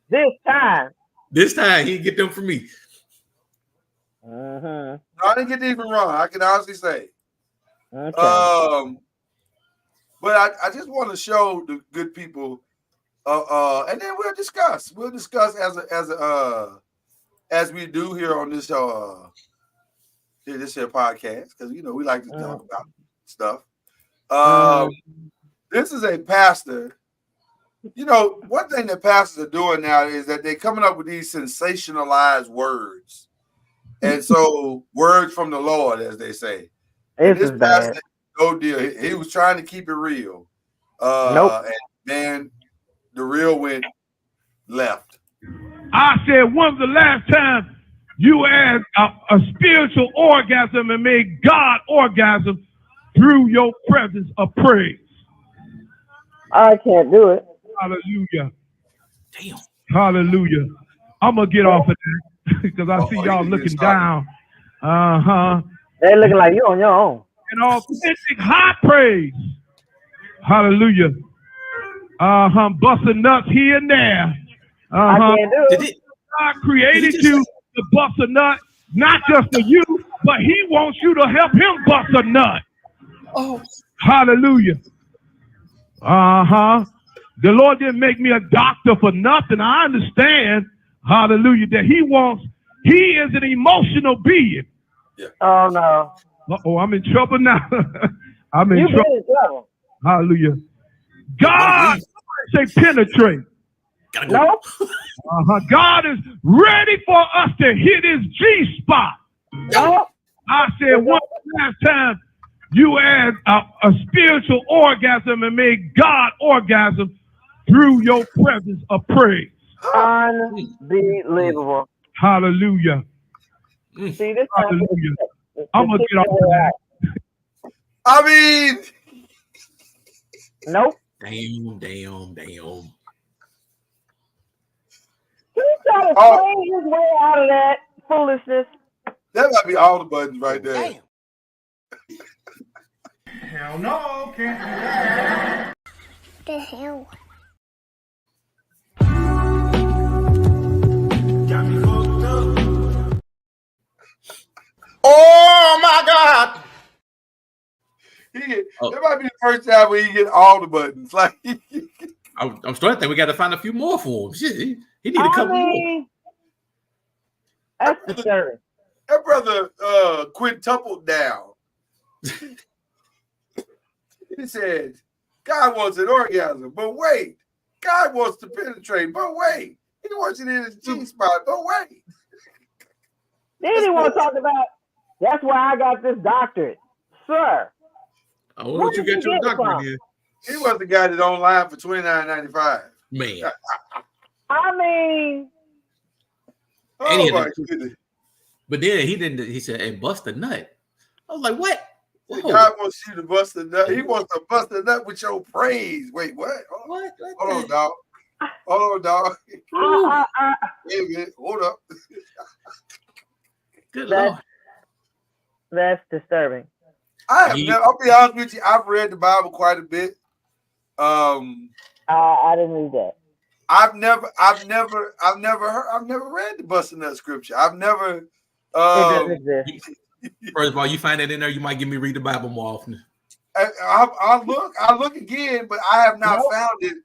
this time. This time he didn't get them from me. Mm-hmm. No, I didn't get these from Ron. I can honestly say. Okay. But I just want to show the good people, and then we'll discuss. We'll discuss as we do here on this this podcast, because we like to talk about stuff. This is a pastor. One thing that pastors are doing now is that they're coming up with these sensationalized words, and so words from the Lord, as they say. This pastor, no deal. He was trying to keep it real. Nope. And man, the real went left. I said, when's the last time you had a spiritual orgasm and made God orgasm through your presence of praise? I can't do it. Hallelujah. Damn. Hallelujah. I'm going to get off of that because I see y'all looking down. They looking like you on your own. And authentic high praise. Hallelujah. Busting nuts here and there. I can't do it. God created you to bust a nut, not just for you, but he wants you to help him bust a nut. Oh. Hallelujah. The Lord didn't make me a doctor for nothing. I understand, hallelujah, that he is an emotional being. Yeah. Oh no. Uh-oh, I'm in trouble now. I'm in trouble. Hallelujah. God, say penetrate. Nope. God is ready for us to hit his G-spot. Nope. I said, when's the last time you had a spiritual orgasm and made God orgasm through your presence of praise? Unbelievable. Hallelujah. See, this Hallelujah. I'm going to get off of that. I mean, nope. Damn. Can you try to play his way out of that foolishness? That might be all the buttons right there. Damn. Hell no, can't do that. The hell? Got me hooked up. Oh my God! That might be the first time where you get all the buttons. Like I'm starting to think we got to find a few more for him. Shit, he need a couple more. That's disturbing. That brother quintupled down. He said, God wants an orgasm, but wait. God wants to penetrate, but wait. He wants you in his G-spot, but wait. Then he want to talk about, that's why I got this doctorate. Sir. Oh, what you got your doctorate in? He was the guy that online for $29.95. Man. I mean. Oh my goodness. But then he said, and bust a nut. I was like, what? God wants you to bust a nut. He wants to bust a nut with your praise. Wait, what? What? Hold on, dog. Hold on, dog. Wait a minute. Hold up. Good Lord. That's disturbing. I'll be honest with you. I've read the Bible quite a bit. I didn't read that. I've never read the busting nut scripture. I've never. It doesn't exist. First of all, you find that in there, you might get me read the Bible more often. I'll look again, but I have not found it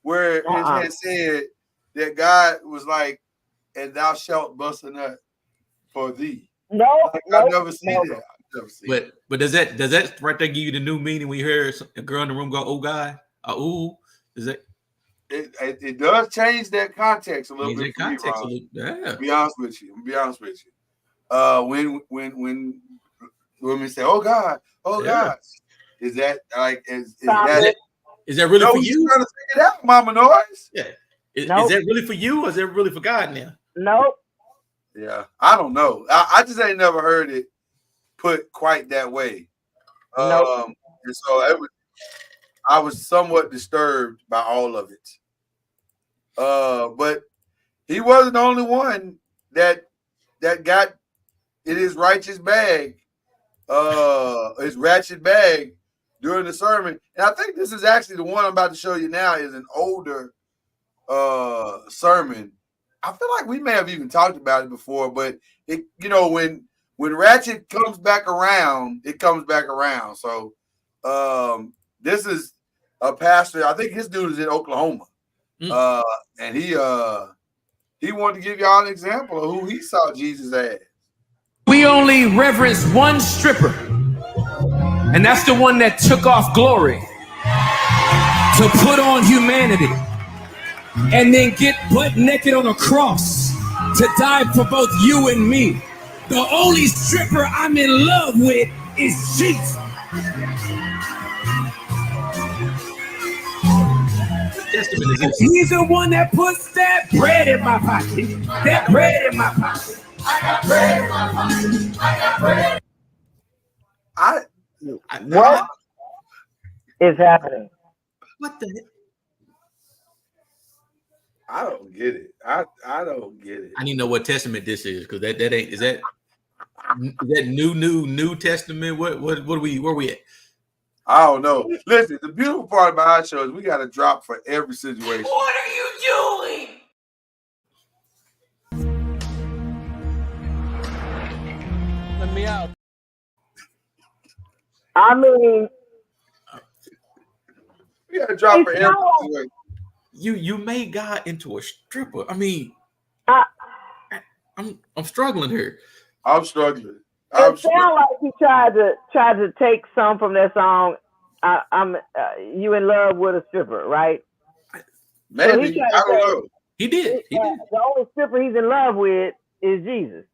where it has said that God was like, "And thou shalt bust a nut for thee." I've never seen that. But does that right there give you the new meaning when you hear a girl in the room go, "Oh God," ooh? Does that? It does change that context a little bit. Yeah. Be honest with you. When women say, "Oh God," is that like is that really for you? Trying to figure it out, Mama Noise. Yeah. Is that really for you, or is that really for God now? Nope. Yeah, I don't know. I just ain't never heard it put quite that way. Nope. And so I was somewhat disturbed by all of it. But he wasn't the only one that got in his righteous bag, his ratchet bag during the sermon. And I think this is actually the one I'm about to show you now is an older sermon. I feel like we may have even talked about it before, but it, when ratchet comes back around, it comes back around. So this is a pastor. I think his dude is in Oklahoma. And he wanted to give y'all an example of who he saw Jesus as. We only reverence one stripper, and that's the one that took off glory to put on humanity and then get butt naked on a cross to die for both you and me. The only stripper I'm in love with is Jesus. He's the one that puts that bread in my pocket. That bread in my pocket. I got bread in my pocket. I got bread. What is happening? What the heck? I don't get it. I don't get it. I need to know what testament this is, because that ain't is that new testament? Where we at? I don't know. Listen, the beautiful part about our show is we got a drop for every situation. What are you doing? Let me out. I mean, we got a drop for every situation. You made God into a stripper. I mean, I'm struggling here. I'm struggling. It sounds like he tried to take some from that song. I'm you in love with a stripper, right? Maybe. So I don't know. He did. The only stripper he's in love with is Jesus.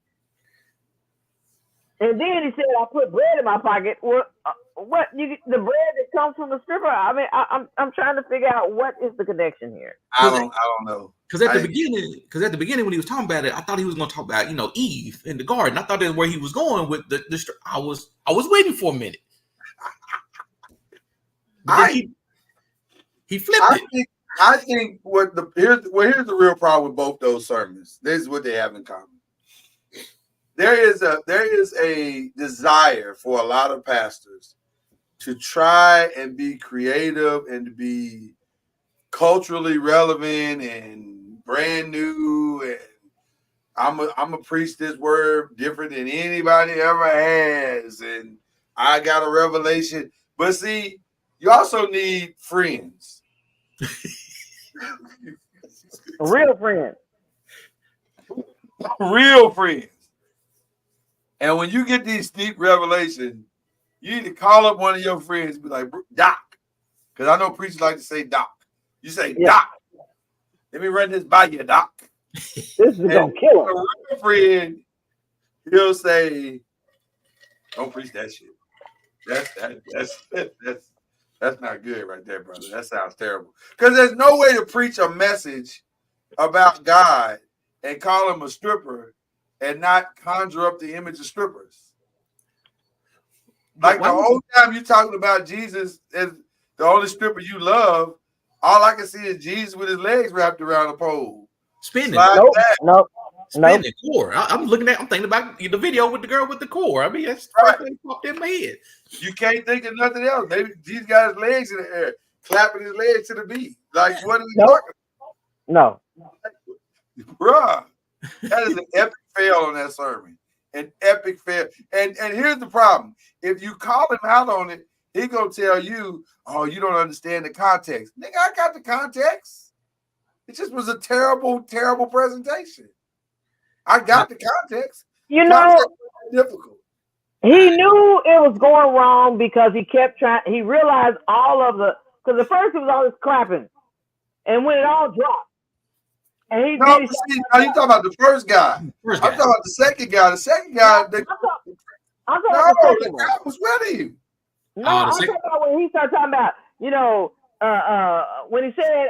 And then he said, "I put bread in my pocket." What the bread that comes from the stripper? I mean, I'm trying to figure out what is the connection here. I don't know. Because at the beginning when he was talking about it, I thought he was going to talk about Eve in the garden. I thought that's where he was going with the I was waiting for a minute. He flipped it. I think here's the real problem with both those sermons. This is what they have in common. There is a desire for a lot of pastors to try and be creative and to be culturally relevant and brand new, and I'm a preach this word different than anybody ever has, and I got a revelation. But see, you also need friends. Real friends. Real friends. And when you get these deep revelations, you need to call up one of your friends and be like, "Doc," because I know preachers like to say "Doc." You say, "Doc, let me run this by you, Doc." This is gonna kill him. A real friend, he'll say, "Don't preach that shit. That's not good right there, brother. That sounds terrible." Because there's no way to preach a message about God and call him a stripper and not conjure up the image of strippers. Like the whole time you talking about Jesus as the only stripper you love, all I can see is Jesus with his legs wrapped around a pole. Spinning. Nope. Spinning core. I'm thinking about the video with the girl with the core. I mean, that's the first thing popped in my head. You can't think of nothing else. Maybe Jesus got his legs in the air, clapping his legs to the beat. Like, what are we talking about? No. Bruh, that is an epic fail on that sermon. An epic fail. And here's the problem. If you call him out on it, he gonna tell you, oh, you don't understand the context. Nigga, I got the context. It just was a terrible, terrible presentation. I got the context. You know, difficult. He knew it was going wrong because he kept trying. He realized because at first it was all this clapping, and when it all dropped, and he. No, you talking about the first guy. I'm talking about the second guy. The second guy. I'm talking about the second guy was with him. No, I'm talking about when he started talking about, when he said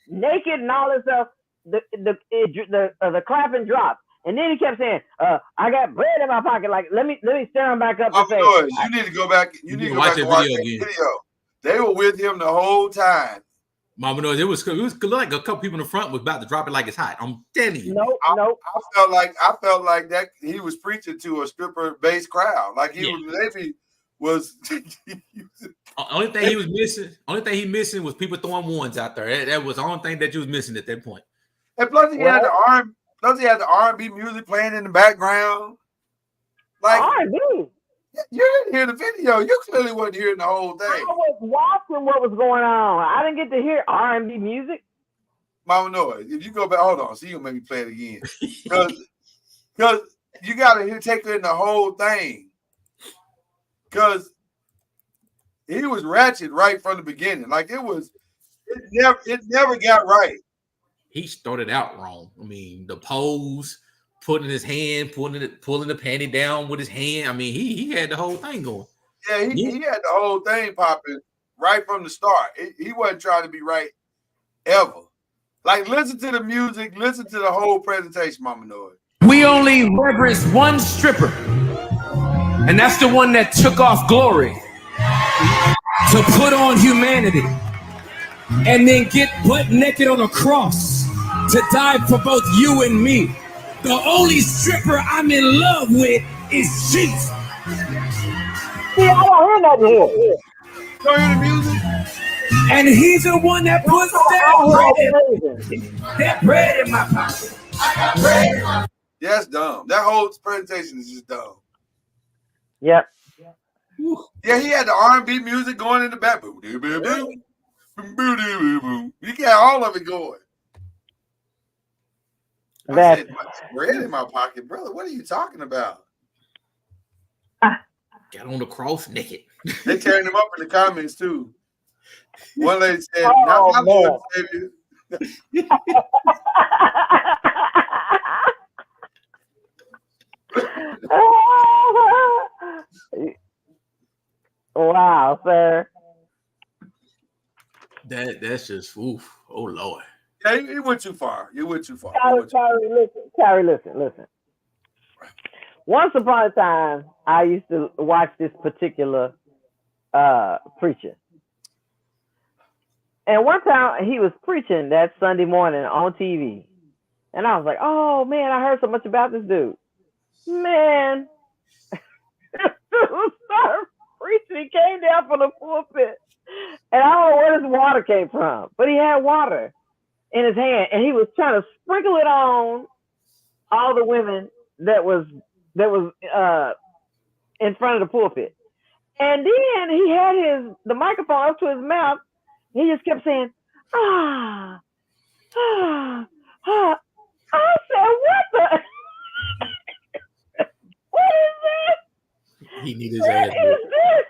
naked and all this stuff. The clapping dropped, and then he kept saying, "I got bread in my pocket." Like, let me stand him back up and say, "You need to go back. You need to go back and watch that video. They were with him the whole time." Mama knows it was like a couple people in the front was about to drop it like it's hot. I'm telling you. No. I felt like that he was preaching to a stripper based crowd. Like he was. Only thing he missing was people throwing ones out there. That was the only thing that you was missing at that point. And plus he had the R&B music playing in the background. Like R&B. You didn't hear the video. You clearly wasn't hearing the whole thing. I was watching what was going on. I didn't get to hear R&B music. Mama Noise, if you go back, hold on. So you gonna make me play it again. Because you gotta take in the whole thing. Because he was ratchet right from the beginning. Like it never got right. He started out wrong. I mean, the pose, putting his hand, pulling the panty down with his hand. I mean, he had the whole thing going. Yeah, he had the whole thing popping right from the start. He wasn't trying to be right ever. Like, listen to the music, listen to the whole presentation, Mama Noise. We only reverence one stripper, and that's the one that took off glory to put on humanity and then get butt naked on a cross to die for both you and me. The only stripper I'm in love with is Jesus. See, I don't hear nothing here. Don't hear the music? And he's the one that puts that bread in my pocket. I got bread in my pocket. Yeah, that's dumb. That whole presentation is just dumb. Yep. Yeah, he had the R&B music going in the back. He got all of it going. I said, bread in my pocket, brother. What are you talking about? Got on the cross naked. They tearing him up in the comments too. One lady said, "Not my Lord Savior." Wow, sir. That's just oof. Oh Lord. Yeah, he went too far. You went too far. Carrie, listen. Once upon a time, I used to watch this particular preacher. And one time he was preaching that Sunday morning on TV. And I was like, oh man, I heard so much about this dude. Man, this dude started preaching. He came down from the pulpit. And I don't know where this water came from, but he had water in his hand, and he was trying to sprinkle it on all the women that was in front of the pulpit. And then he had the microphone up to his mouth. He just kept saying, ah. I said, what the? What is this? He needed his ass. What is this?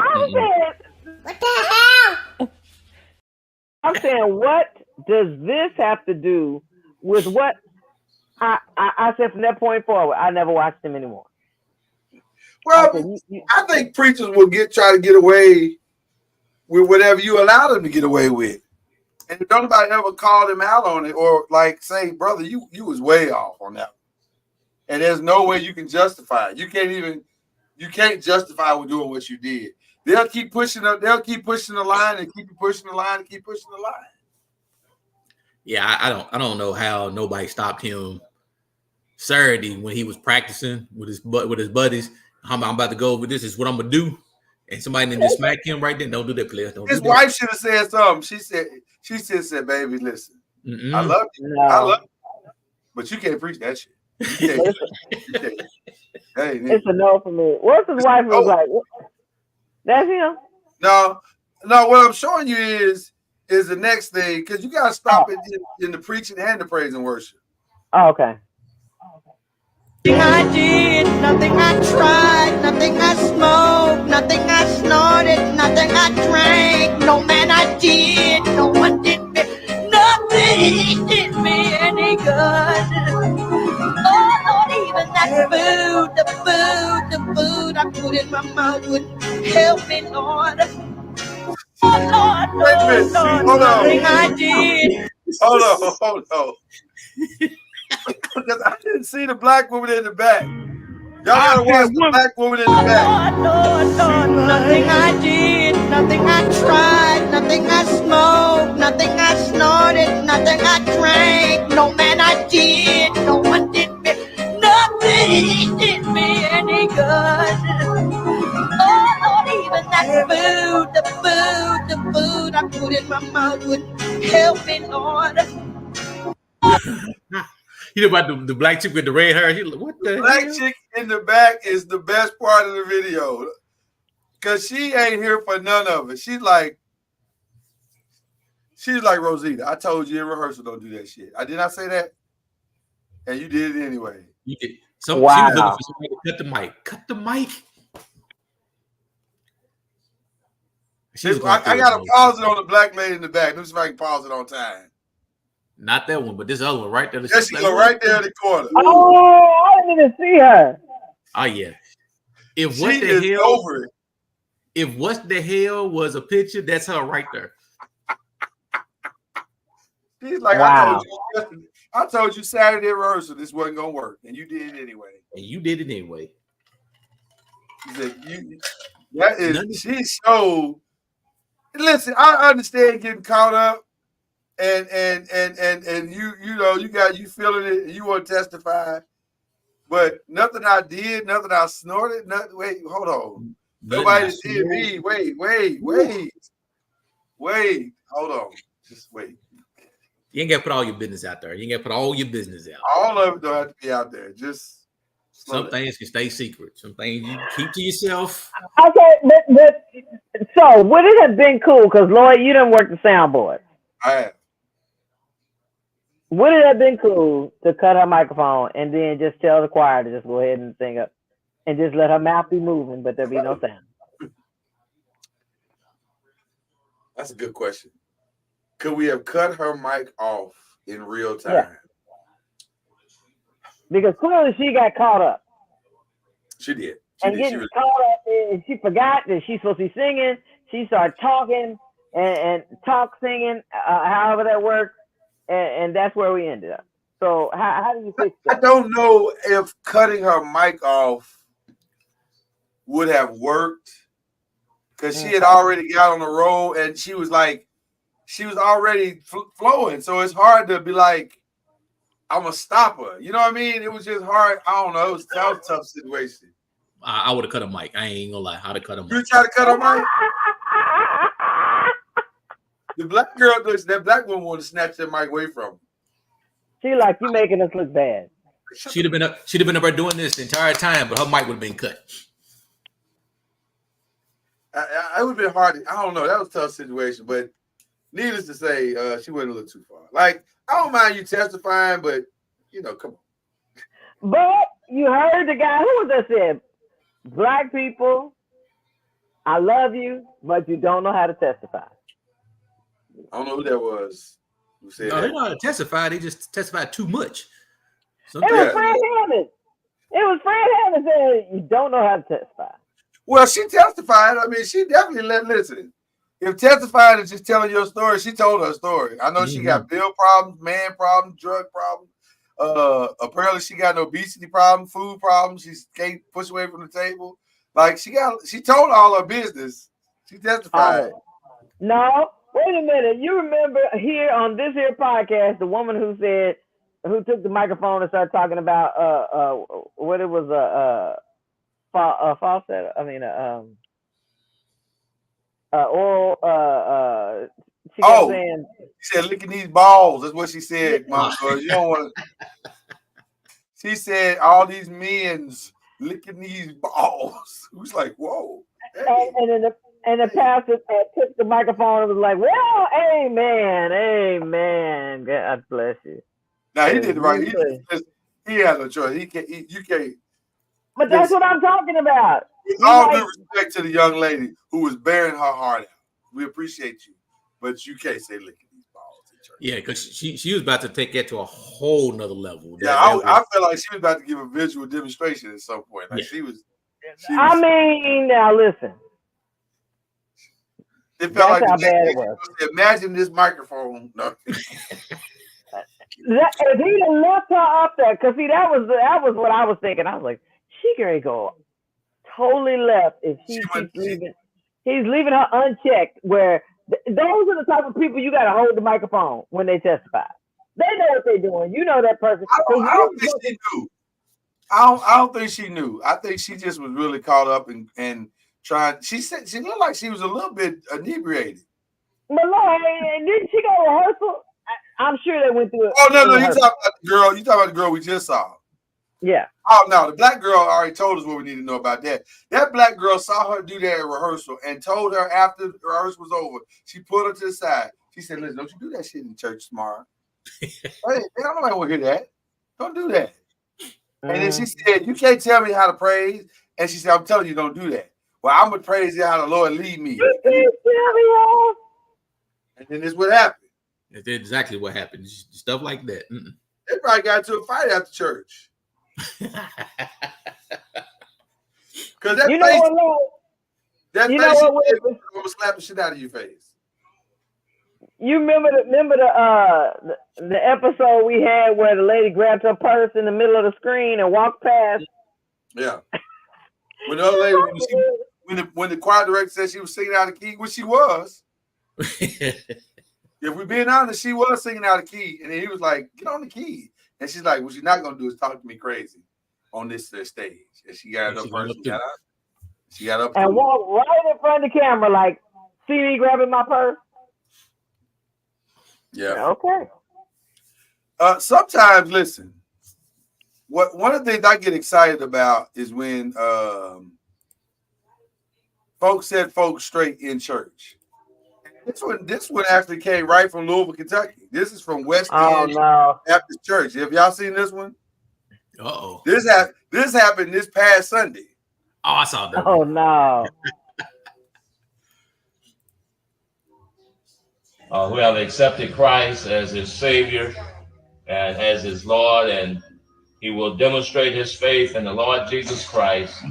I said, what the hell? I'm saying, what does this have to do with what I said from that point forward? I never watched him anymore. Well, I think preachers will try to get away with whatever you allow them to get away with. And if nobody ever called him out on it or like say, brother, you was way off on that one. And there's no way you can justify it. You can't even you can't justify with doing what you did. They'll keep pushing up. They'll keep pushing the line and keep pushing the line and keep pushing the line. Yeah, I don't know how nobody stopped him Saturday when he was practicing with his buddies. I'm about to go over this. Is what I'm gonna do, and somebody didn't just smack him right then. Don't do that, player. Don't His do wife that. should have said something. She said, baby, listen, I love you. No. I love you. But you can't preach that shit. You can't. Hey, It's a no for me. What's his wife was like? That's him? No, what I'm showing you is the next thing, because you gotta stop it in the preaching and the praise and worship. Oh, okay. Nothing I did, nothing I tried, nothing I smoked, nothing I snorted, nothing I drank, no man I did, no one did me, nothing did me any good. Oh Lord, even that the food I put in my mouth wouldn't help me, Lord. Oh Lord, Hold on. nothing I did. Hold on. Because I didn't see the black woman in the back. Y'all gotta watch the black woman in the back. Lord, nothing I did, nothing I tried, nothing I smoked, nothing I snorted, nothing I drank, no man I did, no one did me, nothing did me any good. Oh Lord, even that the food I put in my mouth wouldn't help me, Lord. You know about the black chick with the red hair? What the black hell? chick in the back is the best part of the video. Because she ain't here for none of it. She's like Rosita. I told you in rehearsal, don't do that shit. I did not say that. And you did it anyway. You did. She was looking for somebody to cut the mic. Cut the mic. I got to pause it on the black lady in the back. Let me see if I can pause it on time. Not that one, but this other one right there. There she go, right there in the corner. Oh, I didn't even see her. Oh yeah. If She what the is hell over it. If what the hell was a picture, that's her right there. She's like, wow. I told you Saturday at rehearsal this wasn't gonna work, and you did it anyway. And you did it anyway. She showed. Listen, I understand getting caught up, and you feeling it, and you want to testify, but nothing I did, nothing I snorted, nothing. Wait, hold on. Nobody did me. Wait, hold on. Just wait. You ain't got to put all your business out there. You ain't got to put all your business out. All of it don't have to be out there. Just some things can stay secret. Some things you keep to yourself. Okay, but so would it have been cool? Because Lloyd, you didn't work the soundboard. I have. Would it have been cool to cut her microphone and then just tell the choir to just go ahead and sing up and just let her mouth be moving, but there be no sound? That's a good question. Could we have cut her mic off in real time? Yeah. Because clearly she got caught up. She did. Getting caught up, and she forgot that she's supposed to be singing. She started talking and singing, however that works, and that's where we ended up. So how do you fix that? I don't know if cutting her mic off would have worked, because she had already got on the roll and she was already flowing. So it's hard to be like, I'm gonna stop her. You know what I mean? It was just hard. I don't know. That was a tough situation. I would have cut a mic. I ain't gonna lie. I'd have cut a mic. You try to cut her mic? The black girl, that black woman wanted to snatch that mic away from her. She like, you making us look bad. She'd have been up there doing this the entire time, but her mic would have been cut. It would have been hard. I don't know. That was a tough situation, but needless to say, she wouldn't a little too far. Like, I don't mind you testifying, but come on. But you heard the guy, who was that said, black people, I love you, but you don't know how to testify. I don't know who that was. Who said no, that. They know how to testify. They just testified too much. It was Fred Hammond. Fred Hammond said you don't know how to testify. Well, she testified. I mean, she definitely listen. If testifying is just telling your story, she told her story. I know she got bill problems, man problems, drug problems. Apparently she got an obesity problem, food problems. She can't push away from the table. Like she told all her business. She testified. Oh. No, wait a minute. You remember here on this here podcast, the woman who took the microphone and started talking about what it was falsetto. I mean oral she kept saying, she said licking these balls. That's what she said, Mama. You don't want to. She said all these men's licking these balls. It was like, whoa. Hey. And the pastor took the microphone and was like, well, amen. God bless you. Now he did it right. He had no choice. You can't. But that's what I'm talking about. With all due respect to the young lady who was bearing her heart out. We appreciate you. But you can't say licking these balls in church. Yeah, because she was about to take that to a whole nother level. Yeah, I felt like she was about to give a visual demonstration at some point. Like she was. I mean, now listen. It felt That's like how bad it was. Imagine this microphone. No. If he'd have left her up there, because see, that was what I was thinking. I was like, she can go totally left if he keeps leaving. He's leaving her unchecked. Where those are the type of people you got to hold the microphone when they testify. They know what they're doing. You know that person. I don't think she knew. I don't think she knew. I think she just was really caught up and trying. She said she looked like she was a little bit inebriated. But Lord, didn't she go to rehearsal? I'm sure they went through it. Oh no, you talking about the girl. You talking about the girl we just saw. Yeah. Oh no, the black girl already told us what we need to know about that. That black girl saw her do that at rehearsal and told her after the rehearsal was over. She pulled her to the side. She said, "Listen, don't you do that shit in church tomorrow. Hey, I don't know want to hear that. Don't do that." And then she said, "You can't tell me how to praise." And she said, "I'm telling you, don't do that. Well, I'm gonna praise you how the Lord lead me." And then this is what happened. That's exactly what happened. Stuff like that. They probably got into a fight after church. Because that you know face, what, that you face know what, will slap the shit out of your face. You remember the episode we had where the lady grabbed her purse in the middle of the screen and walked past? Yeah. When the other lady, when the choir director said she was singing out of key, which she was. If we're being honest, she was singing out of key, and then he was like, "Get on the key," and she's like, "What you're not gonna do is talk to me crazy on this stage." And she got up first. She got up and walked right in front of the camera, like, "See me grabbing my purse." Yeah. Okay. Sometimes, listen. One of the things I get excited about is when folks set folks straight in church. This one actually came right from Louisville, Kentucky. This is from West End Baptist Church. Have y'all seen this one? Uh-oh. This happened this past Sunday. Oh, I saw that. Oh no. Who have accepted Christ as his Savior and as his Lord, and he will demonstrate his faith in the Lord Jesus Christ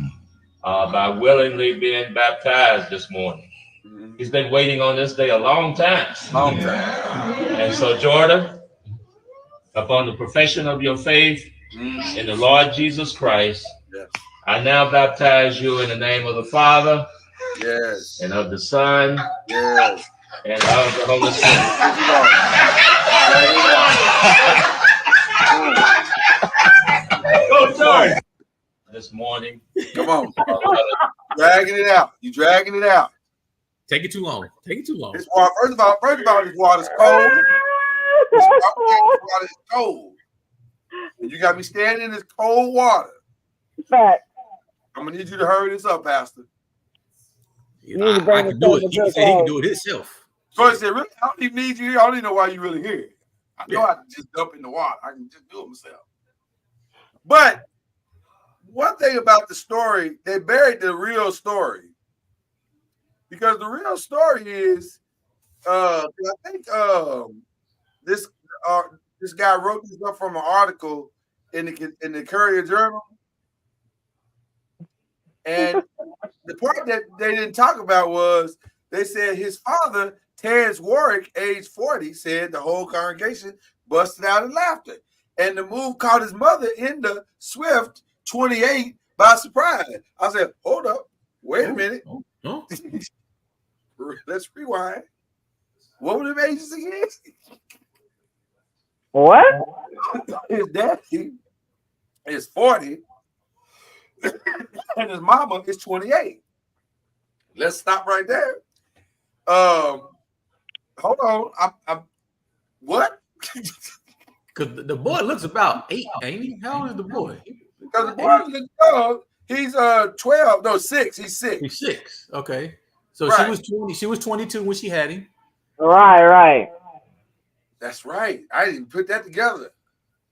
by willingly being baptized this morning. He's been waiting on this day a long time. And so, Jordan, upon the profession of your faith in the Lord Jesus Christ, I now baptize you in the name of the Father, and of the Son, and of the Holy Spirit. Go, Jordan! This morning. Come on. Dragging it out. You dragging it out. Take it too long. This water, first of all, this water's cold. This water is cold. And you got me standing in this cold water. Fact. I'm gonna need you to hurry this up, Pastor. I can do it. He can do it himself. So I said, really, I don't even need you here. I don't even know why you're really here. I know I can just dump in the water. I can just do it myself. But one thing about the story, they buried the real story. Because the real story is, I think this guy wrote this up from an article in the Courier Journal, and the part that they didn't talk about was they said his father, Terrence Warwick, age 40, said the whole congregation busted out in laughter, and the move caught his mother, Enda Swift, 28, by surprise. I said, hold up. Wait a minute. Oh. Let's rewind. What were the ages again? What? His daddy is 40 and his mama is 28. Let's stop right there. Hold on. I'm what? Because the boy looks about 8, ain't he? How old is the boy? Because the boy is young. He's 12. No, 6. He's 6. He's 6. Okay. So Right. she was 20. She was 22 when she had him. Right. That's right. I didn't put that together.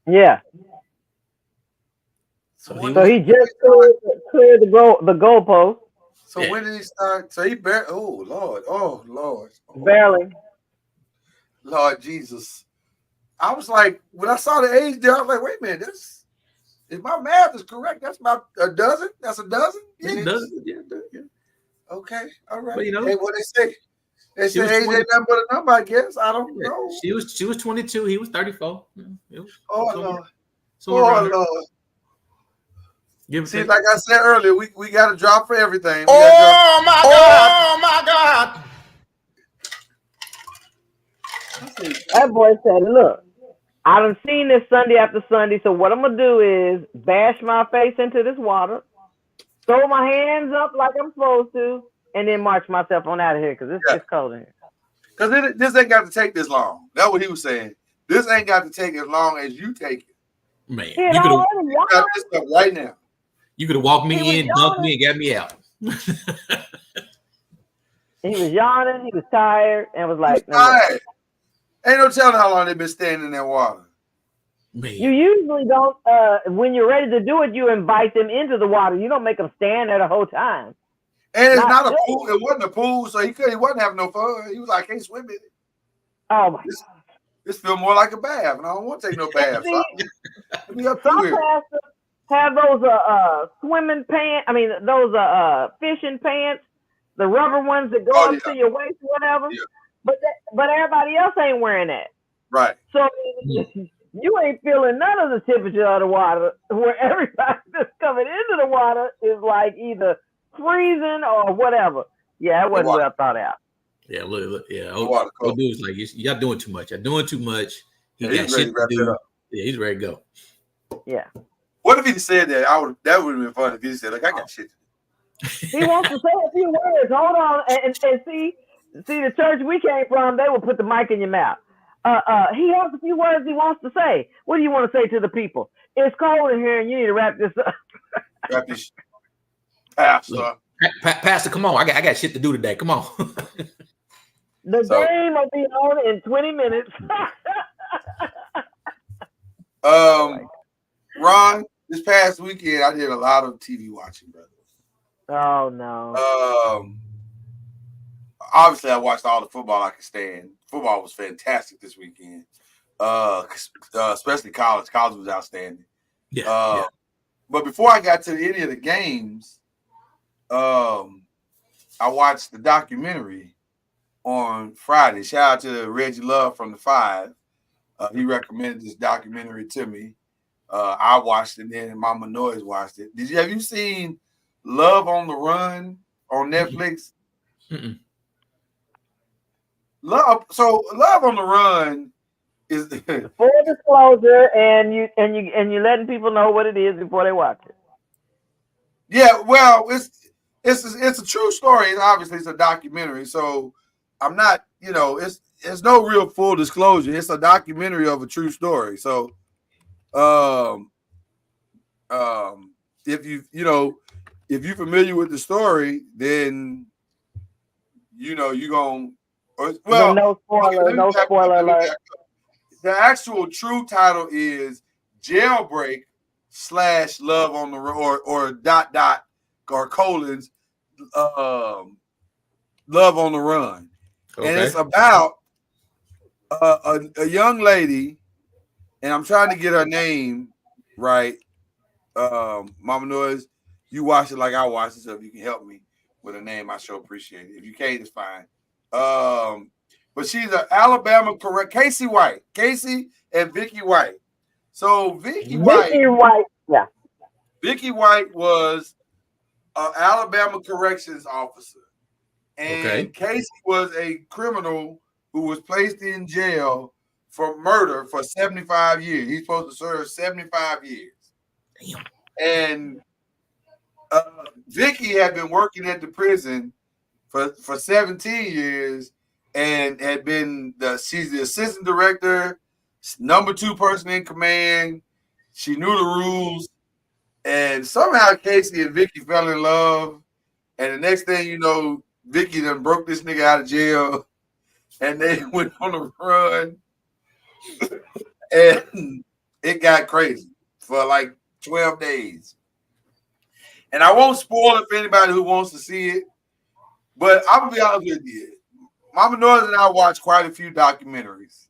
Yeah. So he just cleared the goalpost. So when did he start? So he barely. Oh Lord. Barely. Lord Jesus. I was like, when I saw the age there, I was like, wait a minute, if my math is correct, that's about a dozen. That's a dozen. Yeah. Okay, all right. But, you know, hey, what they say? They she say was age 20 ain't nothing but a number, I guess. I don't know. She was 22. He was 34. Lord. Lord. See, like I said earlier, we got a drop for everything. Oh my God! That boy said, look, I done seen this Sunday after Sunday, so what I'm going to do is bash my face into this water, throw my hands up like I'm supposed to, and then march myself on out of here because it's cold in here. Because this ain't got to take this long. That's what he was saying. This ain't got to take as long as you take it. Man, you got this stuff right now. You could have walked me in, dunked me, and got me out. He was yawning, he was tired, and was like, tired. Ain't no telling how long they've been standing in that water. Man. You usually don't, when you're ready to do it, you invite them into the water. You don't make them stand there the whole time. And it's not a pool. It wasn't a pool, so he wasn't having no fun. He was like, I can't swim in it. Oh, my. This feel more like a bath, and I don't want to take no bath. Some pastors have those swimming pants. I mean, those fishing pants, the rubber ones that go up to your waist, or whatever. Yeah. But everybody else ain't wearing that. Right. So you ain't feeling none of the temperature of the water. Where everybody that's coming into the water is like either freezing or whatever. Yeah, it wasn't well thought out. Yeah, look, yeah. Old dude was like, y'all doing too much. You're doing too much. He got shit to do. Yeah, he's ready to go. Yeah. What if he said that? That would have been fun if he said, like, I got shit to do. He wants to say a few words. Hold on. And see the church we came from, they will put the mic in your mouth. He has a few words he wants to say. What do you want to say to the people? It's cold in here and you need to wrap this up. Wrap this Pastor. Look, Pastor, come on. I got shit to do today. Come on. The game will be on in 20 minutes. Ron, this past weekend I did a lot of TV watching, brother. Oh no. Obviously I watched all the football I could stand. Football was fantastic this weekend. Especially college. College was outstanding. Yeah. But before I got to any of the games, I watched the documentary on Friday. Shout out to Reggie Love from the 5. He recommended this documentary to me. I watched it, then Mama Noise watched it. Have you seen Love on the Run on Netflix? Mm-mm. Love on the Run is full disclosure, and you letting people know what it is before they watch it. Yeah, well, it's a true story. Obviously, it's a documentary, so I'm not, it's no real full disclosure. It's a documentary of a true story. So, if you're familiar with the story, then you're going. Well, no spoiler alert. The actual true title is Jailbreak / Love on the Run or colons Love on the Run. Okay. And it's about a young lady, and I'm trying to get her name right. Mama Noise, you watch it like I watch it, so if you can help me with a name, I sure appreciate it. If you can't, it's fine. But she's an Alabama correct Casey and Vicky White. So Vicky White, yeah. Vicky White was an Alabama corrections officer. And Okay. Casey was a criminal who was placed in jail for murder for 75 years. He's supposed to serve 75 years. Damn. And Vicky had been working at the prison for 17 years and had been she's the assistant director, number 2 person in command. She knew the rules. And somehow Casey and Vicky fell in love. And the next thing you know, Vicky done broke this nigga out of jail. And they went on a run. And it got crazy for like 12 days. And I won't spoil it for anybody who wants to see it. But I'm going to be honest with you. Mama Noise and I watched quite a few documentaries.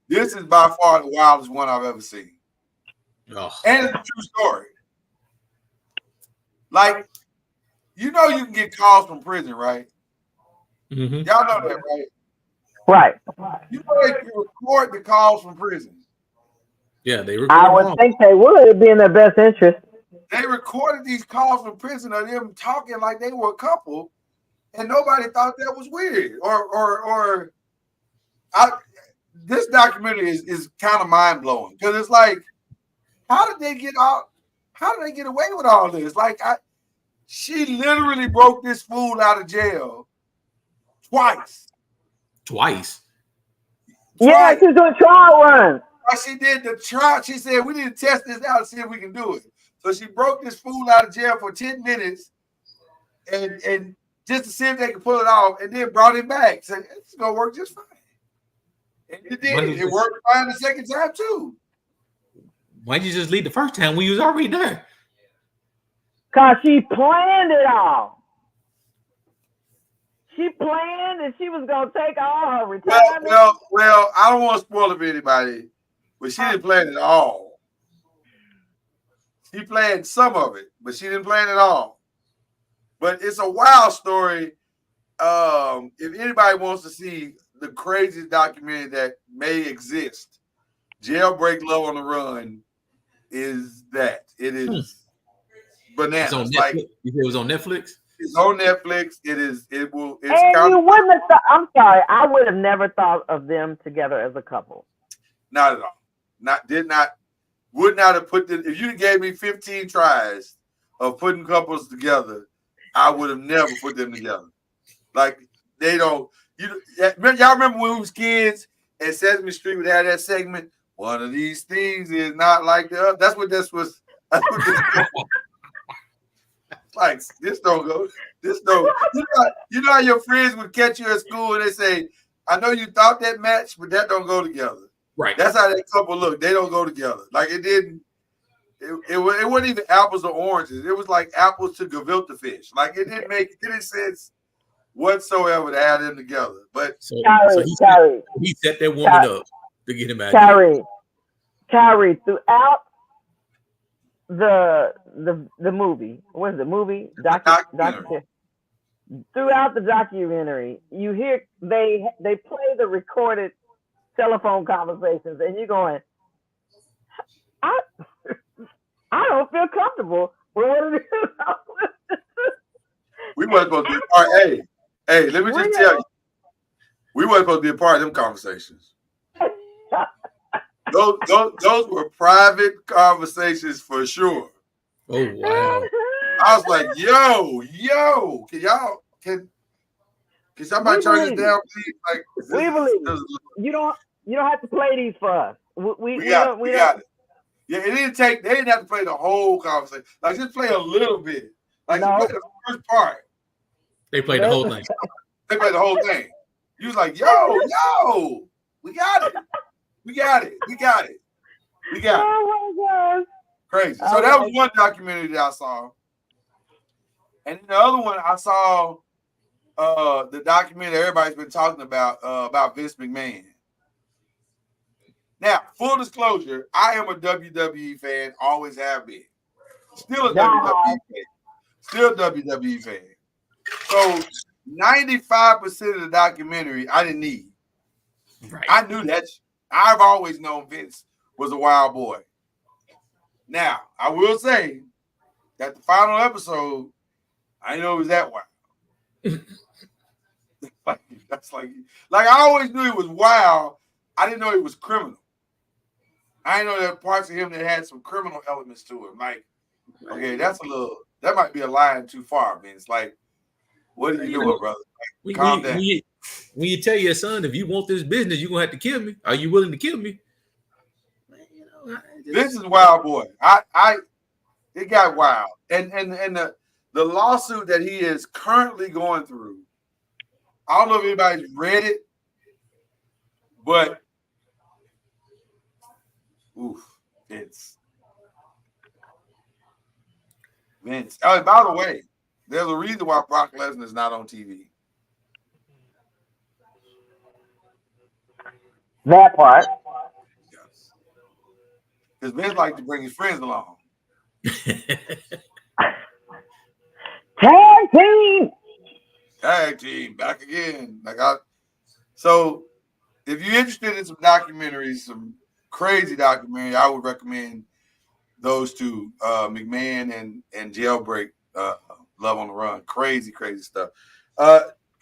This is by far the wildest one I've ever seen. Oh. And it's a true story. Like, you know you can get calls from prison, right? Mm-hmm. Y'all know that, right? Right. You know they can record the calls from prison. Yeah, they record I would think they would. It'd be in their best interest. They recorded these calls from prison of them talking like they were a couple, and nobody thought that was weird. This documentary is kind of mind blowing because it's like, how did they get away with all this? Like, she literally broke this fool out of jail twice. Yeah, she's doing trial runs. She did the trial. She said, we need to test this out and see if we can do it. So she broke this fool out of jail for 10 minutes and just to see if they could pull it off, and then brought him back. Said, it's going to work just fine. And it did. It worked fine the second time, too. Why'd you just leave the first time when you was already there? Because she planned it all. She planned and she was going to take all her retirement. Well, I don't want to spoil it for anybody, but she didn't plan it all. She planned some of it, but she didn't plan it all. But it's a wild story. If anybody wants to see the craziest documentary that may exist, Jailbreak Love on the Run is that. It is bananas. It's on Netflix. Like, you said it was on Netflix? It's on Netflix. It's and you wouldn't have thought, I'm sorry, I would have never thought of them together as a couple. Not at all. Would not have put them. If you gave me 15 tries of putting couples together, I would have never put them together. Like, they don't. Y'all remember when we was kids and Sesame Street would have that segment? One of these things is not like the other. That's what this was. Like, this don't go. This don't. You know how your friends would catch you at school and they say, I know you thought that match, but that don't go together. Right. That's how that couple look. They don't go together. Like, it didn't. It wasn't even apples or oranges. It was like apples to gefilte fish. Like, it didn't make any sense whatsoever to have them together. But so he set that woman up to get him out. Kyrie, throughout the movie, what is the movie? Documentary. Throughout the documentary, you hear they play the recorded telephone conversations, and you're going, I don't feel comfortable with what it is. We weren't supposed to be a part. Hey, let me just tell you, we weren't supposed to be a part of them conversations. Those were private conversations for sure. Oh wow! I was like, yo, can somebody turn this down, please? Like, we believe you don't have to play these for us. We got it. Yeah, they didn't have to play the whole conversation. Like, just play a little bit. Like, you play the first part. They played the whole thing. They played the whole thing. You was like, yo, we got it. Oh my gosh. Crazy. So that was one documentary that I saw. And the other one I saw the documentary everybody's been talking about Vince McMahon. Now, full disclosure, I am a WWE fan, always have been. Still a WWE fan. So 95% of the documentary I didn't need. Right. I knew that. I've always known Vince was a wild boy. Now, I will say, that the final episode, I didn't know it was that wild. like I always knew it was wild. I didn't know it was criminal. I didn't know there were parts of him that had some criminal elements to him. Like, okay, that might be a line too far. I mean, it's like, what are you doing, brother? Like, calm down. When you tell your son, if you want this business, you're gonna have to kill me. Are you willing to kill me? This is wild, boy. It got wild, and the lawsuit that he is currently going through. I don't know if anybody's read it, but Vince. Oh, by the way, there's a reason why Brock Lesnar is not on TV. That part. Yes. Because Vince likes to bring his friends along. Tag team, back again. So if you're interested in some documentaries, some crazy documentary, I would recommend those two, McMahon and Jailbreak, Love on the Run. Crazy stuff.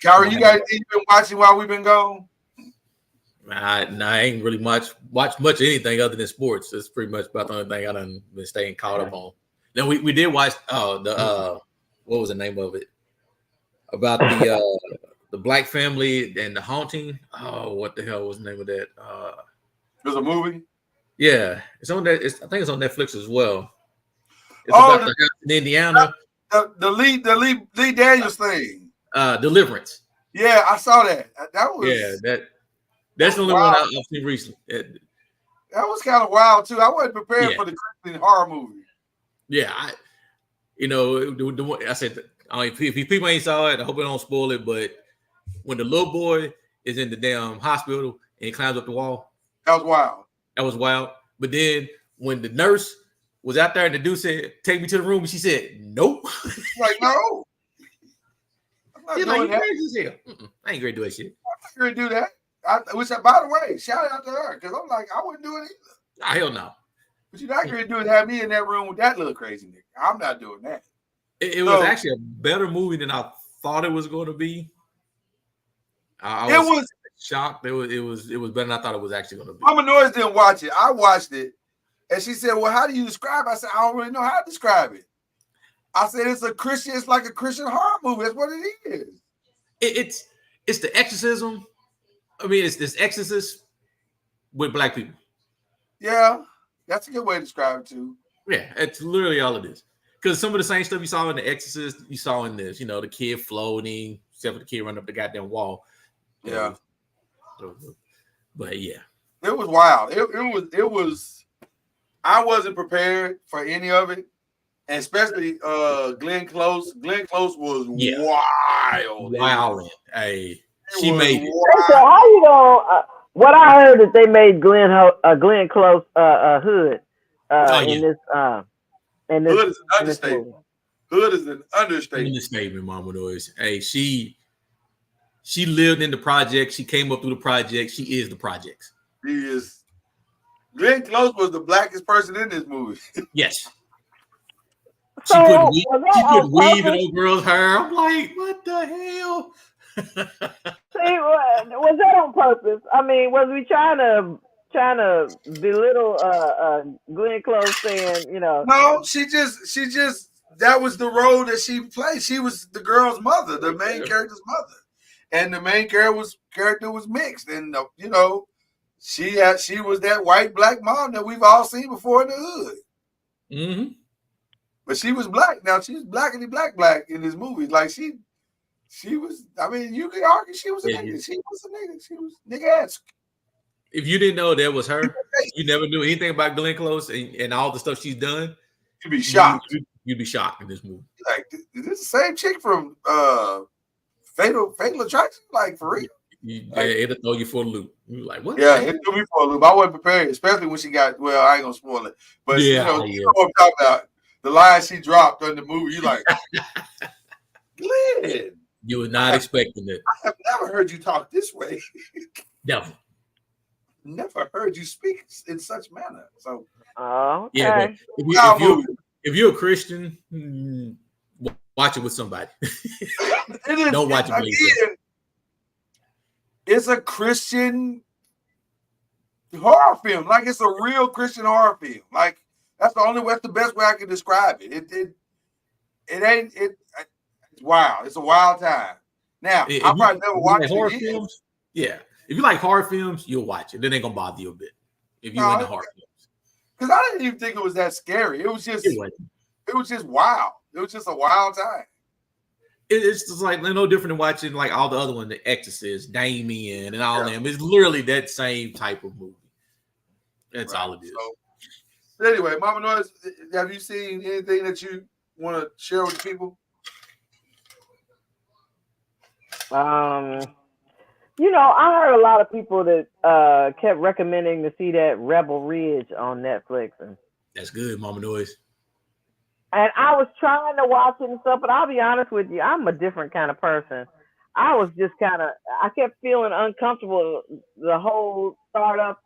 Kyrie, you guys been watching while we've been gone? I ain't really watched much of anything other than sports. That's pretty much about the only thing I done been staying caught up on. Then we did watch what was the name of it? About the black family and the haunting. Oh, what the hell was the name of that? There's a movie. Yeah, it's on that. I think it's on Netflix as well. It's about the house in Indiana. The Lee Daniels thing. Deliverance. Yeah, I saw that. That was that's the only one I've seen recently. That was kind of wild too. I wasn't prepared for the Christian horror movie. Yeah, I said, if people ain't saw it, I hope I don't spoil it. But when the little boy is in the damn hospital and he climbs up the wall, that was wild. That was wild. But then when the nurse was out there and the dude said, "Take me to the room," and she said, "Nope." Like, no. I'm not doing that. I ain't gonna do that shit. I'm not gonna do that. Which, by the way, shout out to her, because I'm like, I wouldn't do it either. Nah, hell no. But you're not gonna do is have me in that room with that little crazy nigga. I'm not doing that. It was actually a better movie than I thought it was going to be. I was shocked. It was better than I thought it was actually going to be. Mama Noise didn't watch it. I watched it, and she said, "Well, how do you describe it?" I said, "I don't really know how to describe it." I said, "It's like a Christian horror movie. That's what it is." It's the exorcism. I mean, it's this exorcist with black people. Yeah, that's a good way to describe it too. Yeah, it's literally all it is. Because some of the same stuff you saw in The Exorcist, you saw in this. The kid floating, except for the kid running up the goddamn wall. Yeah. But yeah, it was wild. It was. I wasn't prepared for any of it, and especially Glenn Close. Glenn Close was wild. Wild. Hey, she made it. So how you gonna? What I heard that they made Glenn Close hood in this. Hood is an understatement. Hood is an understatement. Understatement, Mama Noise. Hey, she lived in the project. She came up through the project. She is the projects. She is. Glenn Close was the blackest person in this movie. Yes. She put weave in old girl's hair. I'm like, what the hell? See, was that on purpose? I mean, was we trying to belittle Glenn Close saying, No, she just that was the role that she played. She was the girl's mother, the main character's mother, and the main character was mixed, and she was that white black mom that we've all seen before in the hood. Mm-hmm. But she was black. Now she's blackity black in this movie. Like she was. I mean, you could argue she was a nigga. She was a nigga. She was nigga-esque. If you didn't know that was her, you never knew anything about Glenn Close and all the stuff she's done, you'd be shocked. You'd be shocked in this movie. Like, is this the same chick from Fatal Attraction? Like, for real? It'll throw you for a loop. You're like, what? Yeah, it threw me for a loop. I wasn't prepared, especially when she got. Well, I ain't gonna spoil it, but you know what I'm talking about. The line she dropped in the movie, you like, Glenn. You were not expecting it. I have never heard you talk this way. Never heard you speak in such manner. So, okay. Yeah, If you're a Christian, watch it with somebody. Don't watch it by yourself. It's a Christian horror film. Like, it's a real Christian horror film. Like, that's the best way I can describe it. It's wild. It's a wild time. Now, I'll probably never watch horror it again. films. Yeah. If you like horror films, you'll watch it. It ain't gonna bother you a bit. If you're into horror films. Because I didn't even think it was that scary. It was just wild. It was just a wild time. It's just like no different than watching like all the other ones, The Exorcist, Damien, and all them. It's literally that same type of movie. That's all it is. So anyway, Mama Noise, have you seen anything that you want to share with people? You know, I heard a lot of people that kept recommending to see that Rebel Ridge on Netflix, and that's good, Mama Noise. And I was trying to watch it and stuff, but I'll be honest with you, I'm a different kind of person. I was just I kept feeling uncomfortable the whole startup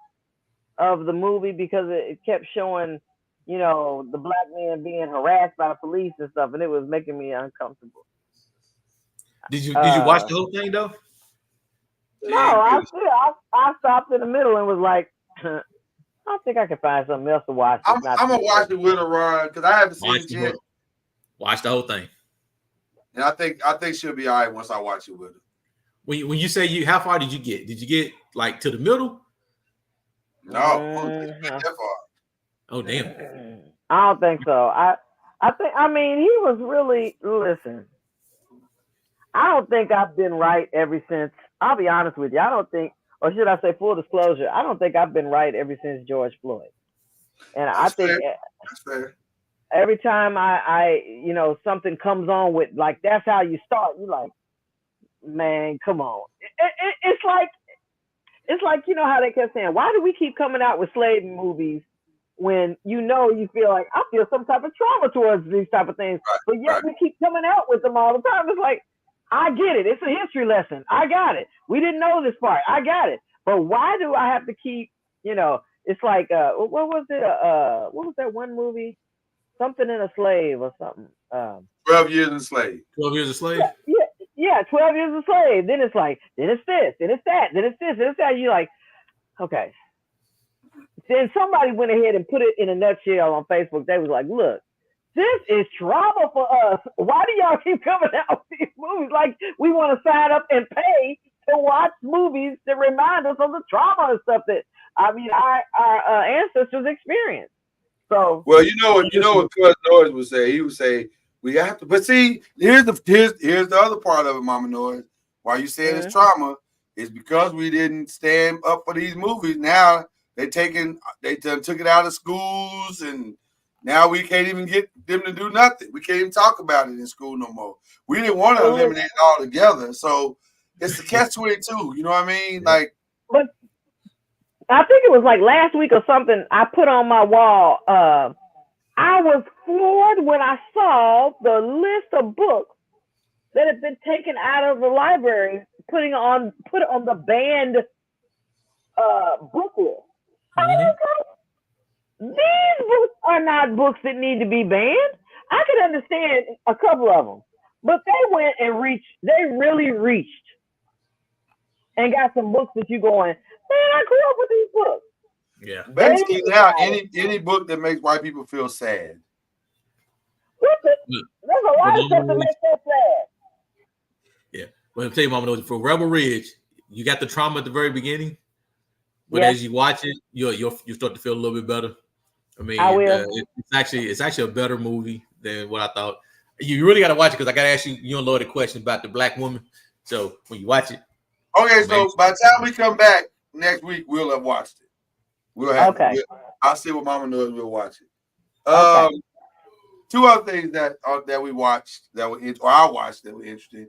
of the movie because it kept showing, you know, the black man being harassed by the police and stuff, and it was making me uncomfortable. Did you watch the whole thing though? No, I stopped in the middle and was like, I think I can find something else to watch. I'm gonna watch it with her, Ron, because I haven't seen it yet. Watch the whole thing. And I think she'll be all right once I watch it with her. When you say how far did you get? Did you get like to the middle? No, not that far. Oh damn. I don't think so. I mean he was really I don't think I've been right ever since. I'll be honest with you. I don't think, or should I say full disclosure, I don't think I've been right ever since George Floyd. And I think that's fair. Every time I you know, something comes on with like, that's how you start. You're like, man, come on. It's like, you know how they kept saying, why do we keep coming out with slave movies when you know you feel like I feel some type of trauma towards these type of things, but yet we keep coming out with them all the time. It's like, I get it. It's a history lesson. I got it. We didn't know this part. I got it. But why do I have to keep, you know, it's like, what was it? What was that one movie? Something in a Slave or something. 12 Years a Slave. 12 Years a Slave? Yeah, 12 Years a Slave. Then it's like, then it's this, then it's that, then it's this, then it's that. You're like, okay. Then somebody went ahead and put it in a nutshell on Facebook. They was like, look, this is trauma for us. Why do y'all keep coming out with these movies? Like, we want to sign up and pay to watch movies that remind us of the trauma and stuff that, I mean, our ancestors experienced. So, well, you know what Cousin Noise would say. He would say we have to. But see, here's the other part of it, Mama Noise. Why you saying it's trauma is because we didn't stand up for these movies. Now they took it out of schools, and now we can't even get them to do nothing. We can't even talk about it in school no more. We didn't want to eliminate it altogether. So it's the catch-22. You know what I mean? Like, but I think it was like last week or something. I put on my wall. I was floored when I saw the list of books that had been taken out of the library, put it on the banned book list. These books are not books that need to be banned. I could understand a couple of them, but they went and really reached and got some books that you going, man, I grew up with these books. Yeah. Basically now, any book that makes white people feel sad. There's a lot of stuff that makes that sad. Yeah. Well, I'll tell you, Mama, for Rebel Ridge, you got the trauma at the very beginning, but as you watch it, you start to feel a little bit better. I mean, it's actually a better movie than what I thought. You really got to watch it because I got to ask you and Lloyd a question about the black woman. So when you watch it, okay. So by the time we come back next week, we'll have watched it. We'll have it. I'll see what Mama knows. We'll watch it. Two other things that we watched that were I watched that were interesting.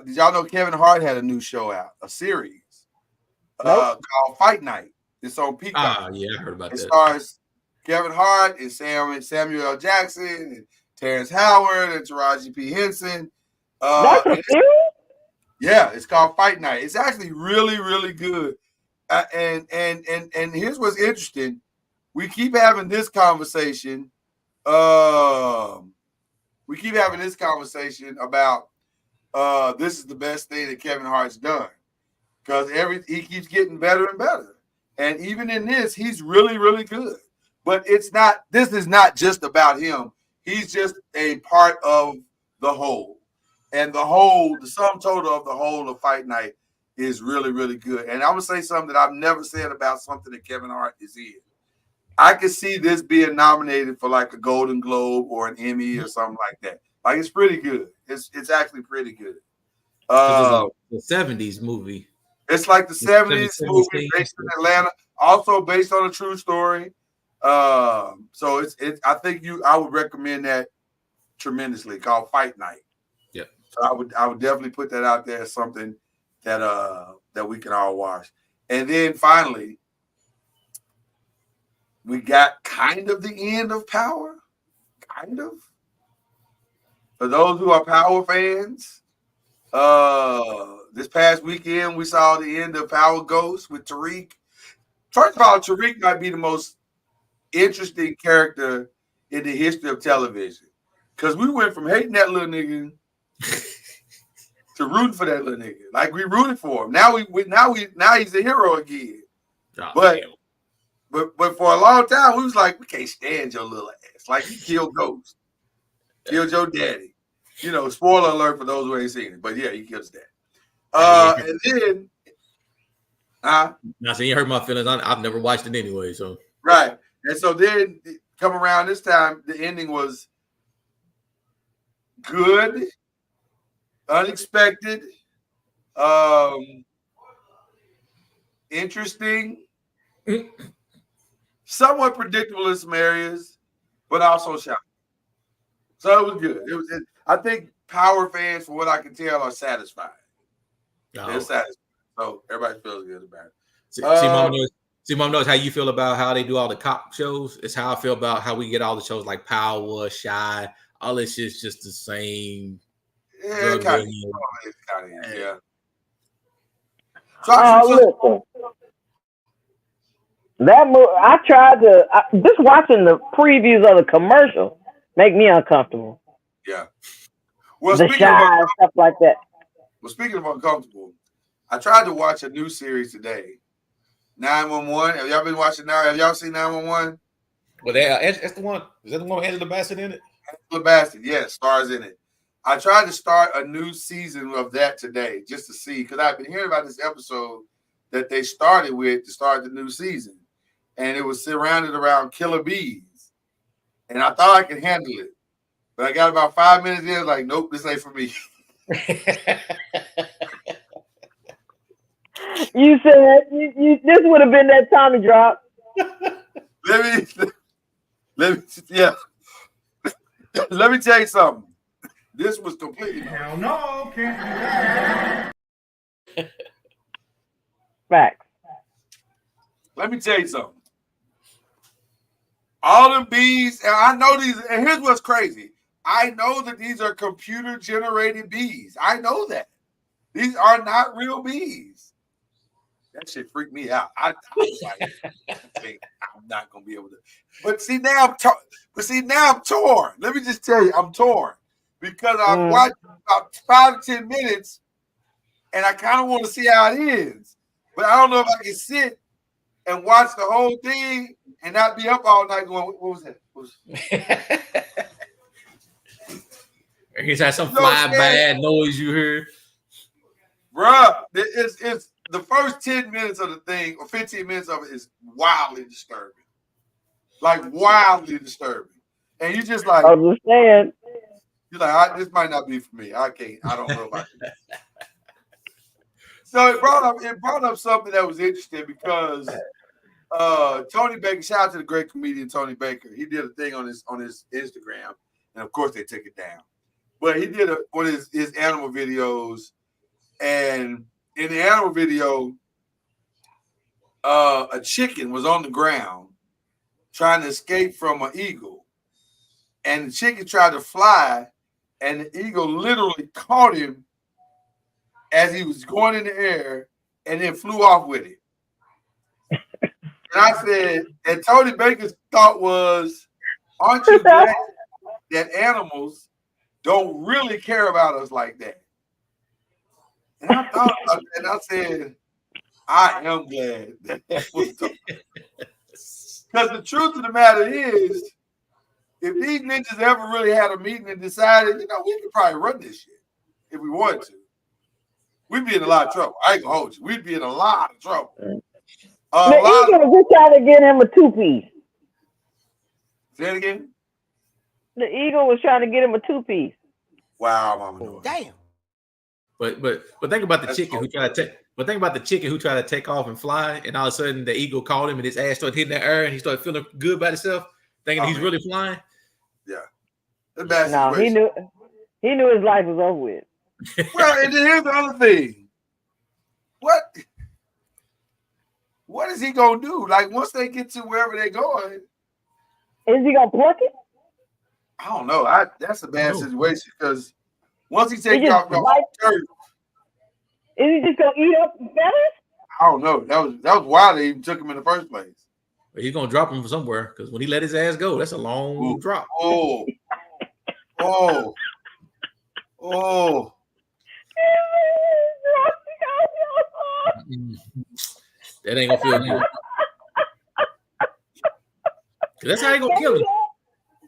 Did y'all know Kevin Hart had a new show out, a series called Fight Night? It's on Peacock. Yeah, I heard about that. It stars Kevin Hart and Samuel L. Jackson and Terrence Howard and Taraji P. Henson. That's a series? Yeah, it's called Fight Night. It's actually really, really good. And here's what's interesting. We keep having this conversation, we keep having this conversation about this is the best thing that Kevin Hart's done because he keeps getting better and better. And even in this, he's really, really good. But this is not just about him. He's just a part of the whole. And the sum total of the whole of Fight Night is really, really good. And I'm going to say something that I've never said about something that Kevin Hart is in. I could see this being nominated for like a Golden Globe or an Emmy or something like that. Like, it's pretty good. It's actually pretty good. The 70s movie. It's like the 70s movie based in Atlanta, also based on a true story. So it's I think I would recommend that tremendously, called Fight Night. Yeah. So I would definitely put that out there as something that we can all watch. And then finally, we got kind of the end of Power. Kind of. For those who are Power fans, this past weekend we saw the end of Power Ghost with Tariq. First of all, Tariq might be the most interesting character in the history of television, because we went from hating that little nigga to rooting for that little nigga. Like, we rooted for him. Now he's a hero again. Oh, but for a long time we was like, we can't stand your little ass. Like, he killed Ghost, killed your daddy. You know, spoiler alert for those who ain't seen it. But yeah, he kills that. And then, now, so you hurt my feelings. I've never watched it anyway, so right. And so then, come around this time, the ending was good, unexpected, interesting, somewhat predictable in some areas, but also shocking. So it was good. I think Power fans, from what I can tell, are satisfied. They're satisfied. So everybody feels good about it. See, Mom knows how you feel about how they do all the cop shows. It's how I feel about how we get all the shows like Power, Shy. All this shit's just the same. Yeah, kind of. Yeah. Listen. That movie, I tried to just watching the previews of the commercial make me uncomfortable. Yeah. Well, the Shy and stuff like that. Well, speaking of uncomfortable, I tried to watch a new series today. 911. Have y'all been watching now? Have y'all seen 911? Well, that's the one. Is that the one with Angela Bassett in it? Angela Bassett, yes, stars in it. I tried to start a new season of that today just to see, because I've been hearing about this episode that they started with to start the new season. And it was surrounded around killer bees. And I thought I could handle it. But I got about 5 minutes in, like, nope, this ain't for me. You said this would have been that Tommy drop. Let me tell you something. This was completely hell no, can't do that. Facts. Let me tell you something. All them bees, and I know these, and here's what's crazy. I know that these are computer generated bees. I know that. These are not real bees. That shit freaked me out. I was like, I'm not gonna be able to. But see, now I'm torn. Let me just tell you, I'm torn because I've watched about 5 to 10 minutes, and I kind of want to see how it ends. But I don't know if I can sit and watch the whole thing and not be up all night going, what was that? He's had some fly bad noise you heard. Bruh, it's the first 10 minutes of the thing, or 15 minutes of it is wildly disturbing. Like, wildly disturbing. And you just like, understand. You're like, this might not be for me. I don't know if I can. So it brought up something that was interesting because Tony Baker, shout out to the great comedian Tony Baker. He did a thing on his Instagram, and of course they took it down. But he did one of his animal videos, and in the animal video, a chicken was on the ground trying to escape from an eagle, and the chicken tried to fly, and the eagle literally caught him as he was going in the air, and then flew off with it. And I said, and Tony Baker's thought was, Aren't you glad that animals don't really care about us like that? And I thought about that, and I said, I am glad that was done. Because the truth of the matter is, if these ninjas ever really had a meeting and decided, we could probably run this shit if we wanted to, we'd be in a lot of trouble. I ain't gonna hold you. We'd be in a lot of trouble. The eagle was just trying to get him a 2-piece. Say it again? The eagle was trying to get him a 2-piece. Wow, Mama. Damn. But think about the chicken who tried to take. But think about the chicken who tried to take off and fly, and all of a sudden the eagle caught him, and his ass started hitting the air, and he started feeling good about himself, thinking he's really flying. Yeah, that's bad. No, he knew his life was over with. Well, and then here's the other thing. What is he gonna do? Like once they get to wherever they're going, is he gonna pluck it? I don't know. That's a bad situation because once he takes off the turf, is he just gonna eat up the feathers? I don't know. That was why they even took him in the first place. But he's gonna drop him somewhere because when he let his ass go, that's a long drop. Oh. That ain't gonna feel good. That's how he gonna kill him.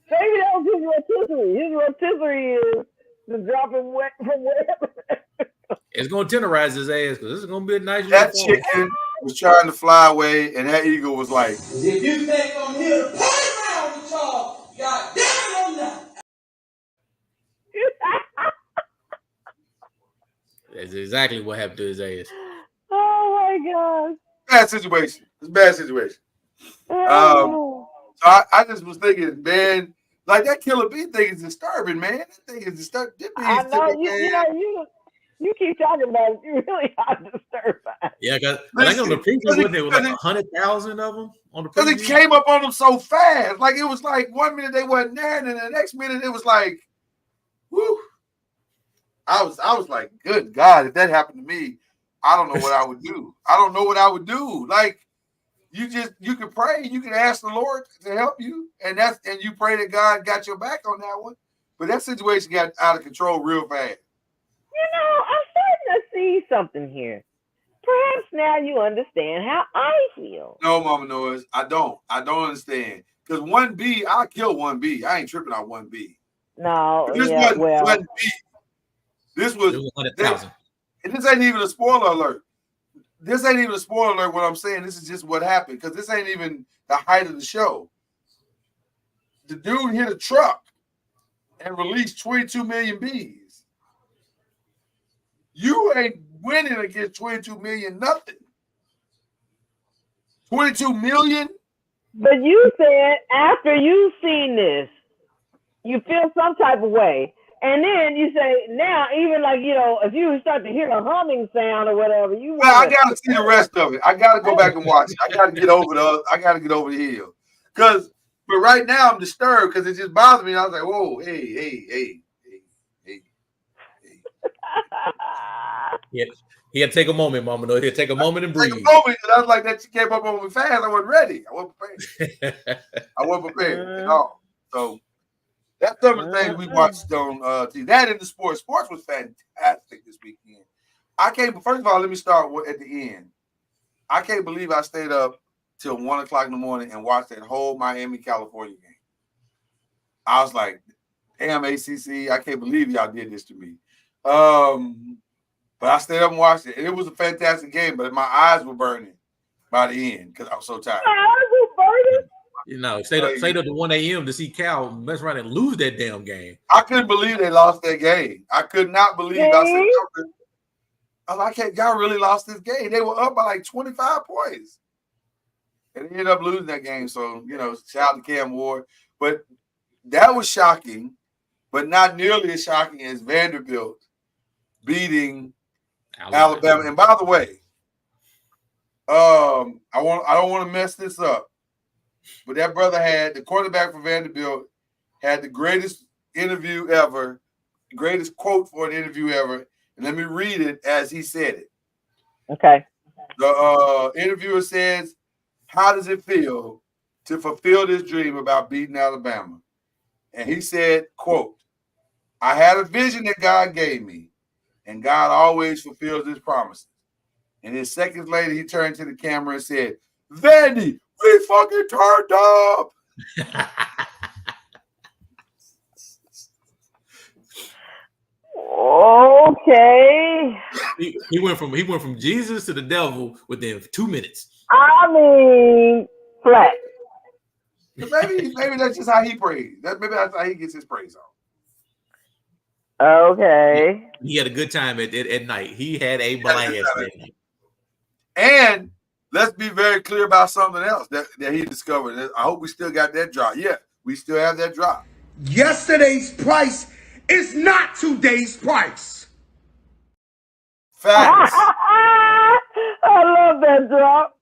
Maybe that was his rotisserie. His rotisserie is to drop him wet from wherever. It's gonna tenderize his ass because this is gonna be a nice. That chicken was trying to fly away, and that eagle was like, If you think I'm here to play around with y'all, God damn it, I'm not. That's exactly what happened to his ass. Oh my God. bad situation. It's a bad situation. So I just was thinking, man, like that killer bee thing is disturbing, man. That thing is disturbing. I know you keep talking about it. You really are disturbed by it. Yeah, because I think on the preview, there was like 100,000 of them on the preview. Because it came up on them so fast. Like it was like 1 minute they wasn't there, and then the next minute it was like, whoo. I was like, good God, if that happened to me, I don't know what I would do. I don't know what I would do. Like you can pray, you can ask the Lord to help you, and you pray that God got your back on that one. But that situation got out of control real fast. You know, I'm starting to see something here. Perhaps now you understand how I feel. No, Mama Noise, I don't understand. Because 1B, I'll kill 1B. I ain't tripping on 1B. No, this yeah, wasn't 1B. This was 100,000. And this ain't even a spoiler alert. This ain't even a spoiler alert. What I'm saying, this is just what happened because this ain't even the height of the show. The dude hit a truck and released 22 million bees. You ain't winning against 22 million nothing. 22 million. But you said after you've seen this, you feel some type of way. And then you say, now, even like, you know, if you start to hear a humming sound or whatever, I got to see the rest of it. I got to go back and watch it. I got to get over the hill. But right now I'm disturbed because it just bothers me. I was like, whoa, hey. Yeah, he had to take a moment, Mama. No, he had to take a moment and breathe. Take a moment, because I was like, that she came up on me fast. I wasn't ready. I wasn't prepared at all. So that's some of the things we watched on TV. That in the sports. Sports was fantastic this weekend. First of all, let me start at the end. I can't believe I stayed up till 1 o'clock in the morning and watched that whole Miami, California game. I was like, damn, ACC, I can't believe y'all did this to me. But I stayed up and watched it. And it was a fantastic game, but my eyes were burning by the end because I was so tired. My eyes were burning? You know, stayed up to 1 a.m. to see Cal mess around and lose that damn game. I couldn't believe they lost that game. I could not believe. I was like, y'all really lost this game. They were up by like 25 points. And they ended up losing that game. So, you know, shout out to Cam Ward. But that was shocking, but not nearly as shocking as Vanderbilt beating Alabama. And by the way, I don't want to mess this up. But that brother the quarterback for Vanderbilt had the greatest interview ever, greatest quote for an interview ever. And let me read it as he said it. Okay. The interviewer says, how does it feel to fulfill this dream about beating Alabama. And he said, quote, I had a vision that God gave me, and God always fulfills his promises. And then seconds later, he turned to the camera and said, Vandy, we fucking turned up. Okay. He went from Jesus to the devil within 2 minutes. I mean, flat. Maybe that's just how he prays. Maybe that's how he gets his praise on. Okay. He had a good time at night. He had a blast that night. And let's be very clear about something else that he discovered. I hope we still got that drop. Yeah, we still have that drop. Yesterday's price is not today's price. Facts. I love that drop.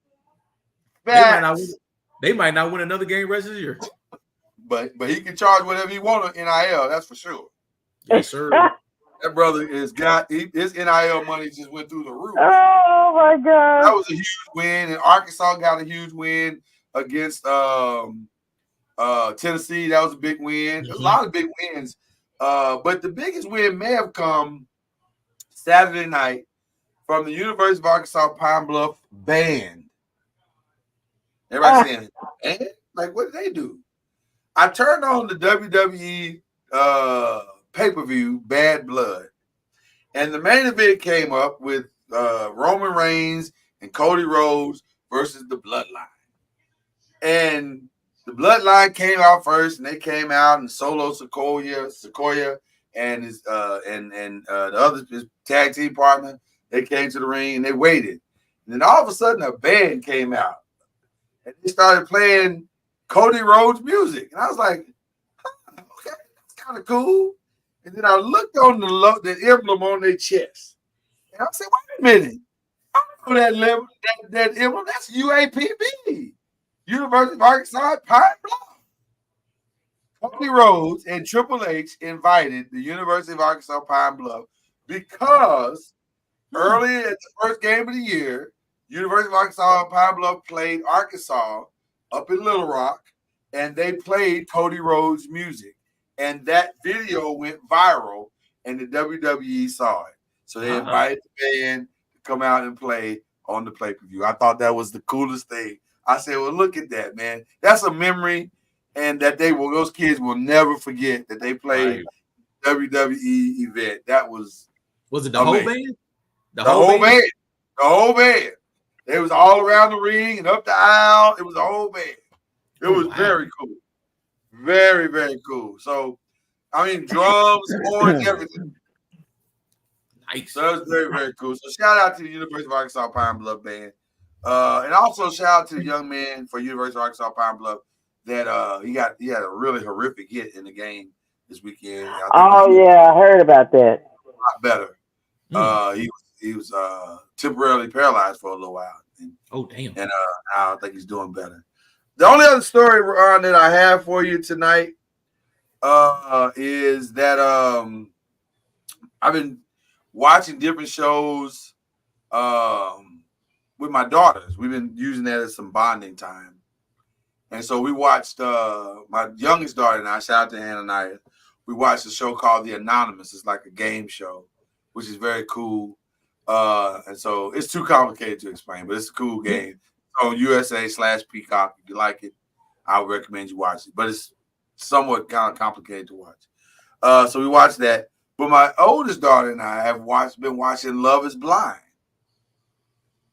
Facts. They might not win another game rest of the year. But he can charge whatever he wants on NIL, that's for sure. Yes, sir. That brother his NIL money just went through the roof. Oh my God. That was a huge win, and Arkansas got a huge win against Tennessee. That was a big win. There's a lot of big wins. But the biggest win may have come Saturday night from the University of Arkansas Pine Bluff band. Everybody saying, "And like, what did they do?" I turned on the WWE pay-per-view, Bad Blood, and the main event came up with Roman Reigns and Cody Rhodes versus the Bloodline. And the Bloodline came out first, and they came out, and Solo Sequoia, and his the other his tag team partner, they came to the ring and they waited. And then all of a sudden, a band came out, and they started playing Cody Rhodes music, and I was like, okay, that's kind of cool. And then I looked on the emblem on their chest, and I said, wait a minute, I know that emblem. That's UAPB, University of Arkansas Pine Bluff. Cody Rhodes and Triple H invited the University of Arkansas Pine Bluff because early at the first game of the year, University of Arkansas Pine Bluff played Arkansas up in Little Rock, and they played Cody Rhodes music. And that video went viral, and the WWE saw it. So they invited the band to come out and play on the pay-per-view. I thought that was the coolest thing. I said, well, look at that, man. That's a memory, and that those kids will never forget that they played WWE event. That was it the whole band? The whole band. The whole band. It was all around the ring and up the aisle. It was the whole band. It was very cool. Very, very cool. So, I mean, drums, horns, everything. Nice. So that was very, very cool. So shout out to the University of Arkansas Pine Bluff band. And also shout out to the young man for University of Arkansas Pine Bluff that he had a really horrific hit in the game this weekend. I heard about that. A lot better. He was temporarily paralyzed for a little while. And, damn. And I think he's doing better. The only other story, Ron, that I have for you tonight is that I've been watching different shows with my daughters. We've been using that as some bonding time. And so we watched my youngest daughter and I, shout out to Hananiah, we watched a show called The Anonymous. It's like a game show, which is very cool. And so it's too complicated to explain, but it's a cool game. On USA/Peacock. If you like it, I would recommend you watch it. But it's somewhat kind of complicated to watch. So we watched that. But my oldest daughter and I have been watching Love is Blind.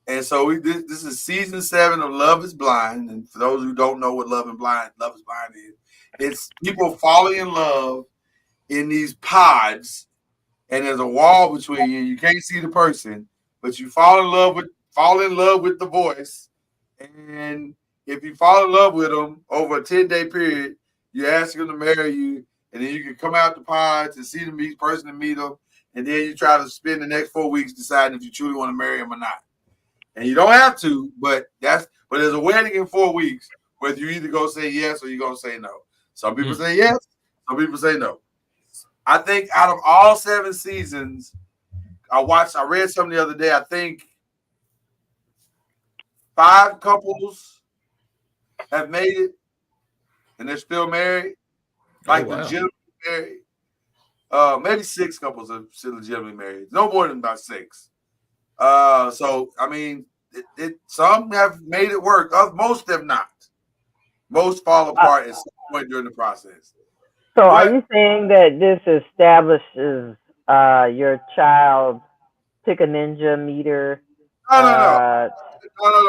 And so this is season 7 of Love is Blind. And for those who don't know what Love is Blind is, it's people falling in love in these pods, and there's a wall between you. You can't see the person, but you fall in love with the voice. And if you fall in love with them over a 10-day period, you ask them to marry you, and then you can come out the pods and see the person and meet them, and then you try to spend the next 4 weeks deciding if you truly want to marry them or not. And you don't have to, but there's a wedding in 4 weeks, whether you either go say yes or you're gonna say no. Some people say yes, some people say no. I think out of all 7 seasons, I read something the other day, I think 5 couples have made it, and they're still married, like legitimately married. Maybe 6 couples are still legitimately married. No more than about 6. So I mean, some have made it work. Most have not. Most fall apart at some point during the process. So are you saying that this establishes your child's Pick a Ninja meter? No.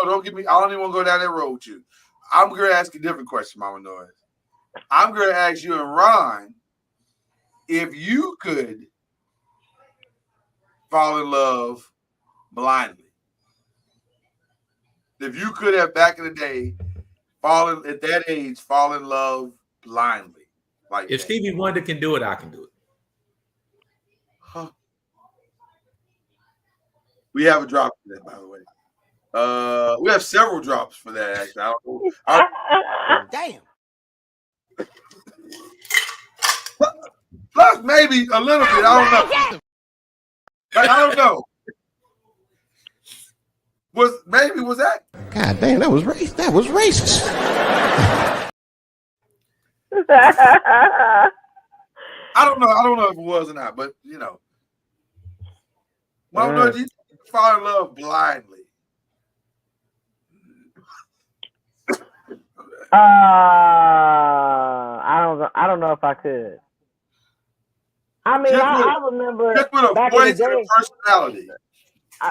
Don't get me. I don't even want to go down that road with you. I'm going to ask a different question, Mama Noise. I'm going to ask you and Ron if you could fall in love blindly. If you could have back in the day fall in love blindly. Like if Stevie Wonder can do it, I can do it. Huh. We have a drop for that, by the way. We have several drops for that, actually. I don't know. Damn. Plus, maybe a little bit. I don't know. Was that? God damn, that was racist. That was racist. I don't know if it was or not, but you know. Mama, you fall in love blindly. I don't know if I could. I mean, I remember just with a back voice in the day, and a personality.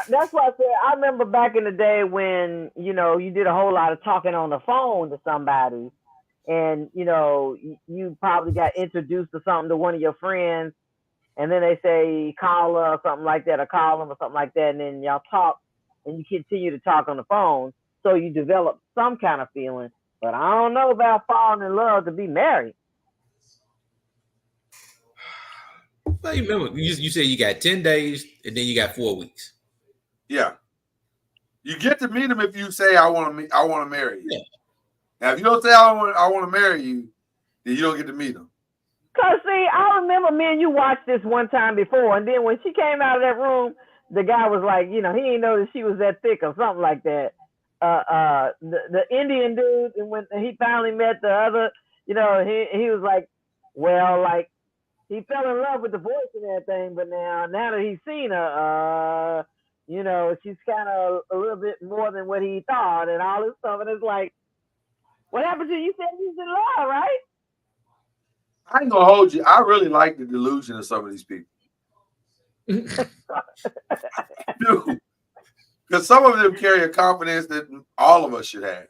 That's why I said I remember back in the day when you did a whole lot of talking on the phone to somebody, and you probably got introduced to something to one of your friends, and then they say call her or something like that, or call them or something like that, and then y'all talk and you continue to talk on the phone, so you develop some kind of feeling. But I don't know about falling in love to be married. Well, you remember you said you got 10 days and then you got 4 weeks. Yeah, you get to meet him if you say I want to marry you. Yeah. Now, if you don't say I want to marry you, then you don't get to meet him. Cause see, I remember me and you watched this one time before, and then when she came out of that room, the guy was like, he didn't know that she was that thick or something like that. The Indian dude, and when he finally met the other, he was like, well, like he fell in love with the voice and everything, but now that he's seen her, she's kind of a little bit more than what he thought, and all this stuff, and it's like, what happened to you? You said he's in love, right? I ain't gonna hold you. I really like the delusion of some of these people. Dude, because some of them carry a confidence that all of us should have.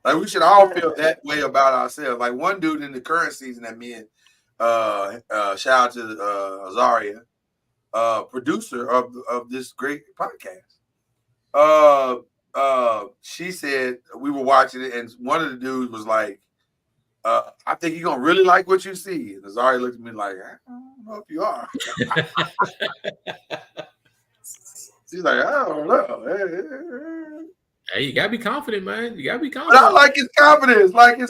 Like we should all feel that way about ourselves. Like one dude in the current season that me and shout out to Azaria, producer of this great podcast. She said we were watching it, and one of the dudes was like, I think you're gonna really like what you see. And Azaria looked at me like, I don't know if you are. She's like, I don't know. Hey, you gotta be confident, man. You gotta be confident. But I like his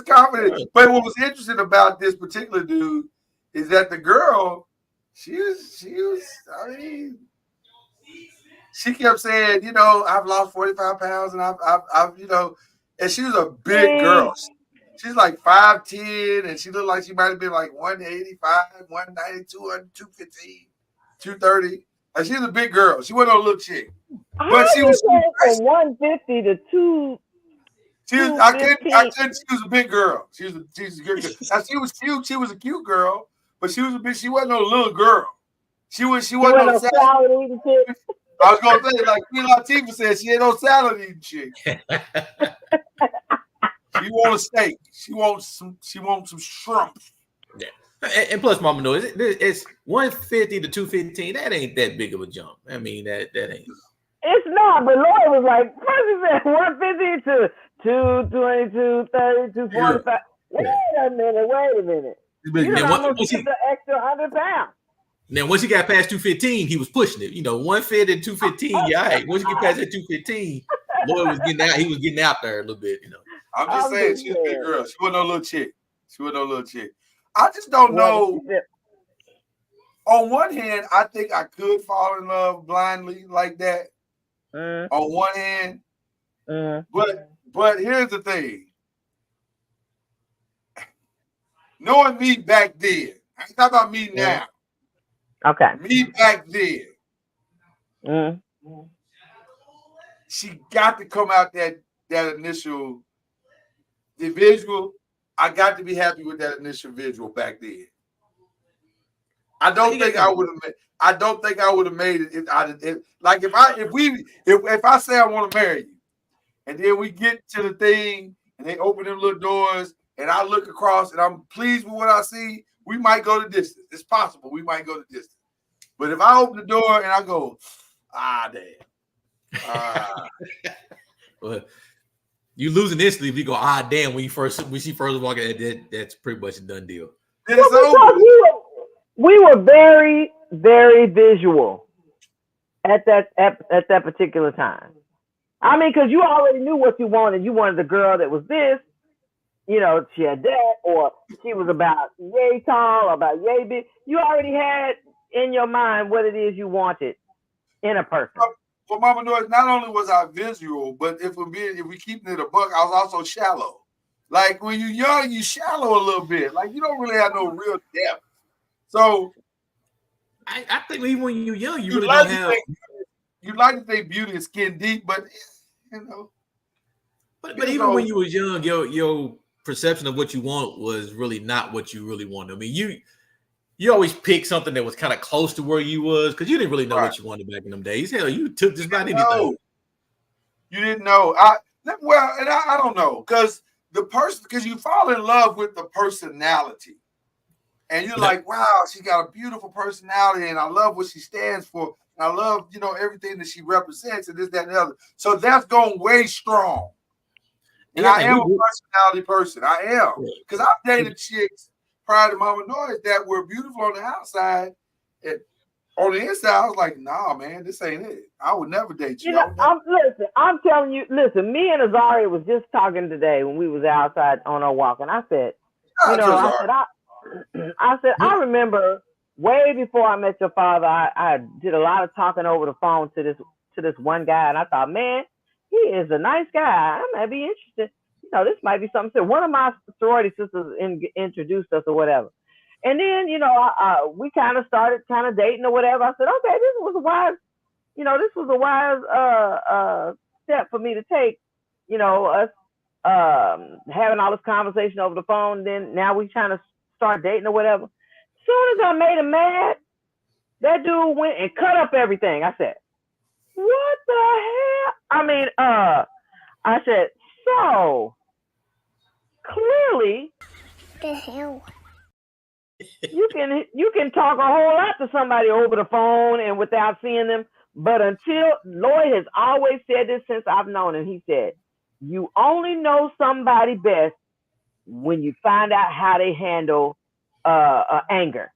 confidence. But what was interesting about this particular dude is that the girl, she was. I mean, she kept saying, I've lost 45 pounds, and I've, and she was a big girl. She's like 5'10", and she looked like she might have been like 185, 190, 200, 215, 230. Like she's a big girl. She wasn't a little chick. But she was from 150 to 2. I couldn't. She was a big girl. She was a good girl. Now, she was cute. She was a cute girl, but she was a bit. She wasn't no little girl. She wasn't no salad eating chick. I was gonna say, like Queen Latifah said, she ain't no salad eating chick. She want a steak. She wants some shrimp. Yeah. And plus, Mama knows it's 150 to 215. That ain't that big of a jump. I mean, that ain't. It's not, but Lloyd was like, first he said 150 to 220, 230, 245. Wait a minute. You almost get the extra 100 pounds. Now, once he got past 215, he was pushing it. 150 to 215, yeah, all right. Once you get past that 215, Lloyd was getting out. He was getting out there a little bit, I'm just saying, she's a big girl. She wasn't no little chick. I just don't know. On one hand, I think I could fall in love blindly like that. On one hand, but here's the thing: knowing me back then. I ain't talking about me now. Okay. Me back then. Mm. She got to come out that initial the visual. I got to be happy with that initial visual back then. I don't think I would have. I don't think I would have made it. Like if I say I want to marry you, and then we get to the thing, and they open them little doors, and I look across, and I'm pleased with what I see, we might go the distance. It's possible we might go the distance. But if I open the door and I go, damn. Well, you losing instantly if you go, damn, when she first walk in, that's pretty much a done deal. We were very, very visual at that particular time. I mean, because you already knew what you wanted. You wanted a girl that was this, she had that, or she was about yay tall, or about yay big. You already had in your mind what it is you wanted in a person. Well, Mama Noise, not only was I visual, but if we keeping it a buck, I was also shallow. Like when you're young, you shallow a little bit. Like you don't really have no real depth. So I think even when you're young, you really like don't have. You like to think beauty is skin deep, but But even when you was young, your perception of what you want was really not what you really wanted. I mean, you always picked something that was kind of close to where you was because you didn't really know what you wanted back in them days. Hell, you took just about anything. You didn't know. I don't know because you fall in love with the personality. And you're like, wow, she got a beautiful personality, and I love what she stands for. And I love, everything that she represents, and this, that, and the other. So that's going way strong. And I am a personality person. I am. Because I've dated chicks prior to Mama Noise that were beautiful on the outside. And on the inside, I was like, nah, man, this ain't it. I would never date you. I'm telling you, me and Azaria was just talking today when we was outside on our walk, and I said, I remember way before I met your father, I did a lot of talking over the phone to this one guy, and I thought, man, he is a nice guy. I might be interested. This might be something. So one of my sorority sisters introduced us or whatever, and then we kind of started dating or whatever. I said, okay, this was a wise step for me to take. Us having all this conversation over the phone. Then now we trying to start dating or whatever. As soon as I made him mad, that dude went and cut up everything. I said, what the hell? I mean, I said, so clearly the hell you can talk a whole lot to somebody over the phone and without seeing them, but until Lloyd has always said this since I've known him, he said, you only know somebody best when you find out how they handle anger,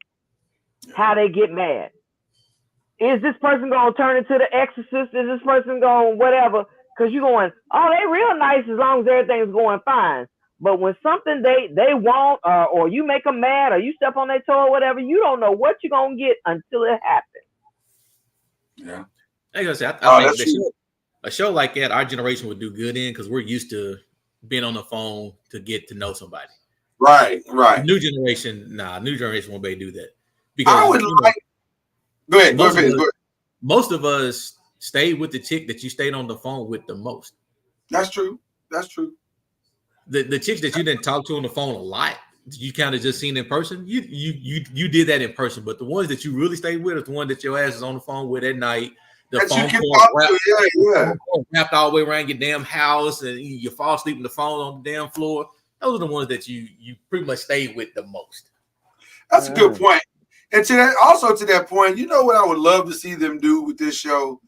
how they get mad. Is this person going to turn into the exorcist? Is this person going whatever? Because you're going, oh, they real nice as long as everything's going fine. But when something they want or you make them mad or you step on their toe or whatever, you don't know what you're going to get until it happens. Yeah. I think a show like that, our generation would do good in because we're used to being on the phone to get to know somebody. Right. New generation won't be able to do that. Because I would Go ahead. Most of us stayed with the chick that you stayed on the phone with the most. That's true. The chicks that you didn't talk to on the phone a lot, you kind of just seen in person. You did that in person, but the ones that you really stayed with is the one that your ass is on the phone with at night. The phone cord wrapped all the way around your damn house, and you fall asleep in the phone on the damn floor. Those are the ones that you pretty much stayed with the most. That's a good point. And to that point, you know what I would love to see them do with this show?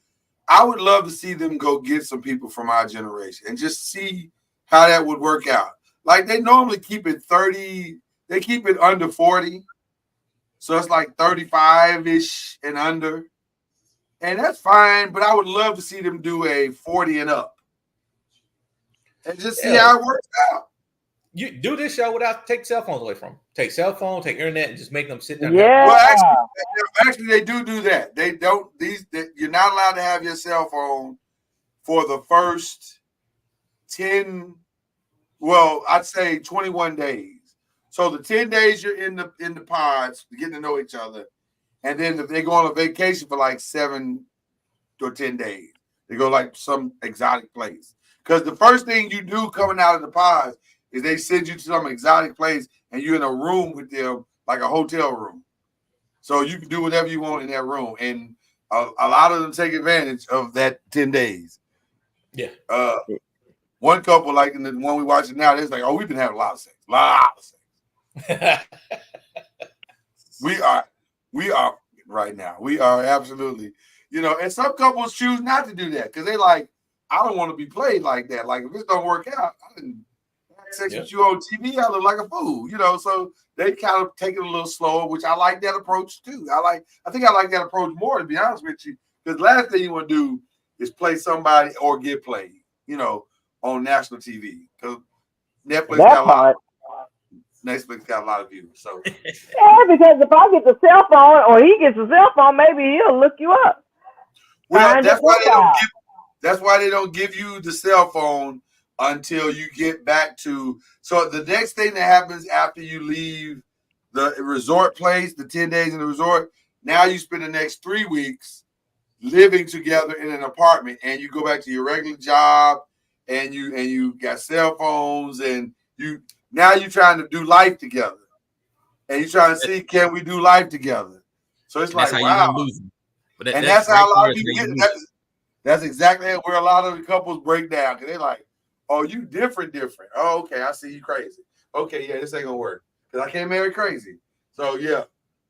I would love to see them go get some people from our generation and just see how that would work out. Like they normally keep it 30, they keep it under 40. So it's like 35-ish and under. And that's fine, but I would love to see them do a 40 and up. And just see how it works out. You do this show without take cell phones away from them. Take cell phone, take internet, and just make them sit down. Yeah. Well, actually, they do that. They don't. You're not allowed to have your cell phone for the first 10. Well, I'd say 21 days. So the 10 days you're in the pods, getting to know each other, and then if they go on a vacation for like 7 or 10 days, they go like some exotic place. Because the first thing you do coming out of the pods is they send you to some exotic place, and you're in a room with them, like a hotel room. So you can do whatever you want in that room, and a lot of them take advantage of that 10 days. Yeah. One couple, like in the one we watching now, they're like, "Oh, we've been having a lot of sex. We are right now. We are absolutely, and some couples choose not to do that because they like, I don't want to be played like that. Like if this don't work out, I didn't have sex with you on TV, I look like a fool, So they kind of take it a little slower, which I like that approach too. I think I like that approach more, to be honest with you, because last thing you want to do is play somebody or get played, on national TV, because Netflix got a lot of views. So yeah, because if I get the cell phone or he gets the cell phone, maybe he'll look you up. Well, that's why they don't give you the cell phone until you get back to. So the next thing that happens after you leave the resort place, the 10 days in the resort, now you spend the next 3 weeks living together in an apartment, and you go back to your regular job, and you got cell phones, and now you're trying to do life together, and you're trying to see, can we do life together? So it's like, wow. And that's how a lot of people get. That's exactly where a lot of the couples break down, because they're like, "Oh, you different. Oh, okay, I see you crazy. Okay, yeah, this ain't gonna work because I can't marry crazy." So yeah,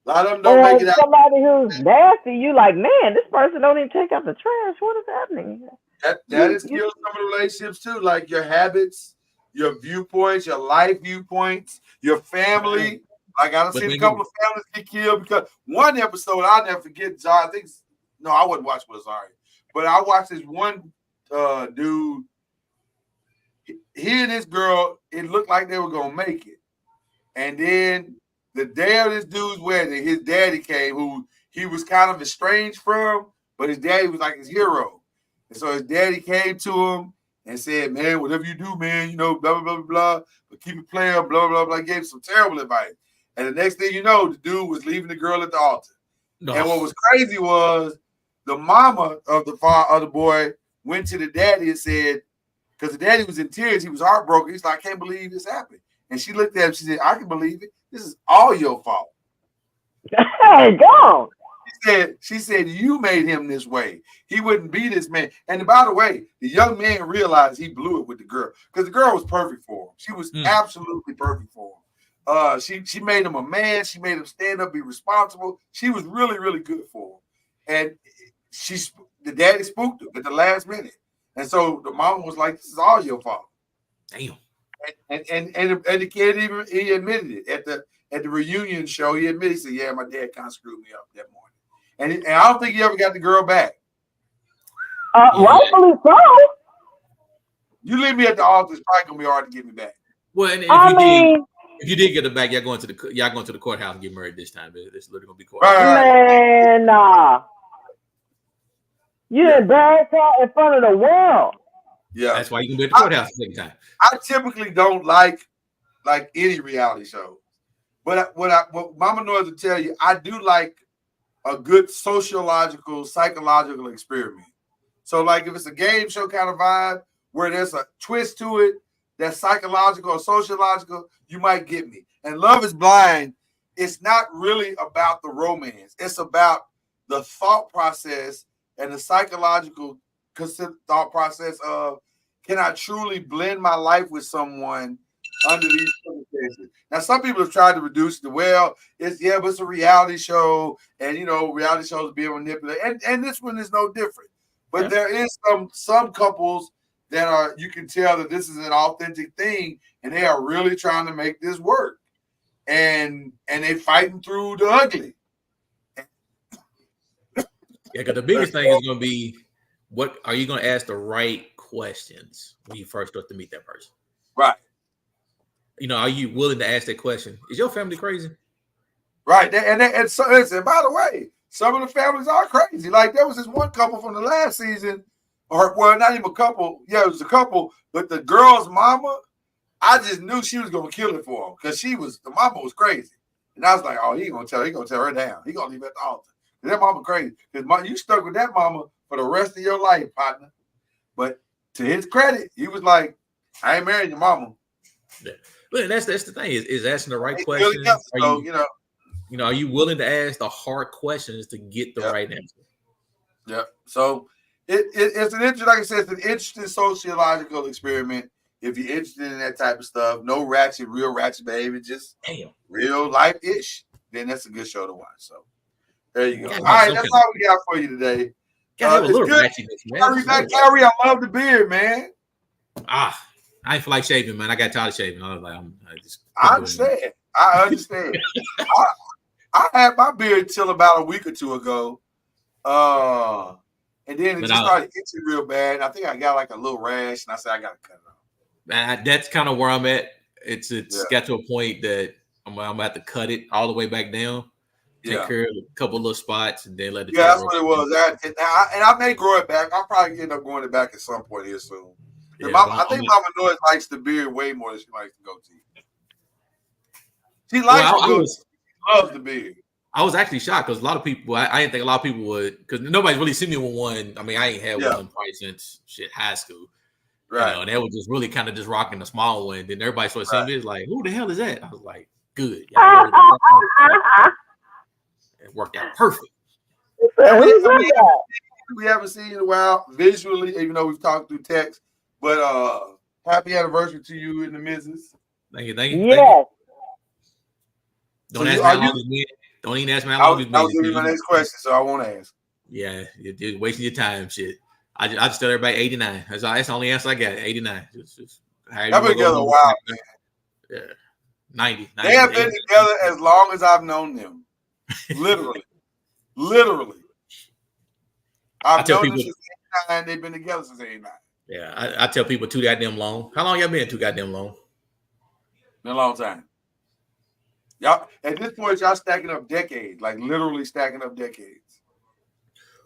a lot of them don't make it out. Somebody who's nasty, you like, man, this person don't even take out the trash. What is happening? That is killing some of the relationships too, like your habits, your viewpoints, your life viewpoints, your family. Like I've seen a couple of families get killed because one episode I'll never forget. I wouldn't watch with Zari, but I watched this one dude. He and this girl, it looked like they were gonna make it, and then the day of this dude's wedding, his daddy came, who he was kind of estranged from, but his daddy was like his hero. And so his daddy came to him and said, "Man, whatever you do, man, blah, blah, blah, blah, but keep it playing, blah, blah, blah." Gave him some terrible advice. And the next thing you know, the dude was leaving the girl at the altar. No. And what was crazy was the mama of the boy went to the daddy and said, because the daddy was in tears, he was heartbroken. He's like, "I can't believe this happened." And she looked at him, she said, "I can believe it. This is all your fault." Hey, go. She said, "You made him this way. He wouldn't be this man." And by the way, the young man realized he blew it with the girl, because the girl was perfect for him. She was absolutely perfect for him. She made him a man. She made him stand up, be responsible. She was really, really good for him. And the daddy spooked him at the last minute. And so the mom was like, "This is all your fault." Damn. And the kid he admitted it at the reunion show. He admitted, he said, "Yeah, my dad kind of screwed me up that morning." And I don't think he ever got the girl back. Rightfully so. You leave me at the altar, it's probably gonna be hard to get me back. Well, and if you did get it back, y'all going to the courthouse and get married this time. It's literally gonna be courthouse. Man, nah. You embarrass her in front of the world. Yeah, that's why you can be at the courthouse the second time. I typically don't like any reality show, but what Mama Noise will tell you, I do like a good sociological, psychological experiment. So, like, if it's a game show kind of vibe where there's a twist to it that's psychological or sociological, you might get me. And Love is Blind, it's not really about the romance. It's about the thought process and the psychological thought process of, can I truly blend my life with someone under these circumstances? Now, some people have tried to reduce it. Well, but it's a reality show, and reality shows are being manipulated, and this one is no different. But there is some couples that are, you can tell that this is an authentic thing, and they are really trying to make this work, and they fighting through the ugly. Yeah, because the biggest thing is going to be, what are you going to ask the right questions when you first start to meet that person? Right. Are you willing to ask that question? Is your family crazy? Right. And so, listen, by the way, some of the families are crazy. Like, there was this one couple from the last season, not even a couple. Yeah, it was a couple, but the girl's mama, I just knew she was gonna kill it for him because the mama was crazy. And I was like, oh, he gonna tell her down. He gonna leave her at the altar. That mama crazy. Because you stuck with that mama for the rest of your life, partner. But to his credit, he was like, I ain't married your mama. Yeah. But that's the thing is asking the right questions. Are you willing to ask the hard questions to get the right answer? Yeah. So it's an interesting, like I said, it's an interesting sociological experiment. If you're interested in that type of stuff, no real ratchet behavior, just real life-ish, then that's a good show to watch. So there you go. All right, that's all we got for you today. It's good. Kyrie, I love the beard, man. I ain't feel like shaving, man. I got tired of shaving. I was like, I understand. I had my beard till about a week or two ago. And then it just started itching real bad. I think I got like a little rash, and I said I gotta cut it off. That's kind of where I'm at. It's got to a point that I'm gonna have to cut it all the way back down. Take care of a couple little spots, and then let it. Yeah, that's what it was. And I may grow it back. I'll probably end up growing it back at some point here soon. Yeah, I think Mama Noise likes the beard way more than she likes the goatee. She likes the goatee. She loves the beard. I was actually shocked because a lot of people, I didn't think a lot of people would, because nobody's really seen me with one. I mean, I ain't had one probably since high school. Right. And they were just really kind of just rocking the small one. Then everybody started seeing me, like, who the hell is that? I was like, good. It worked out perfect. We haven't seen you in a while visually, even though we've talked through text. But happy anniversary to you and the missus. Thank you. Yes. Don't ask me how long it's been. Don't even ask me how long it's been. I was giving you my next question, so I won't ask. Yeah, you're wasting your time, shit. I just tell everybody 89. That's the only answer I got. 89. I've been together a while, man. Yeah, 90. They have been together as long as I've known them. Literally. I've known them since 89. They've been together since 89. Yeah, I tell people too goddamn long. How long y'all been too goddamn long? Been a long time. Y'all at this point, y'all stacking up decades, like literally stacking up decades.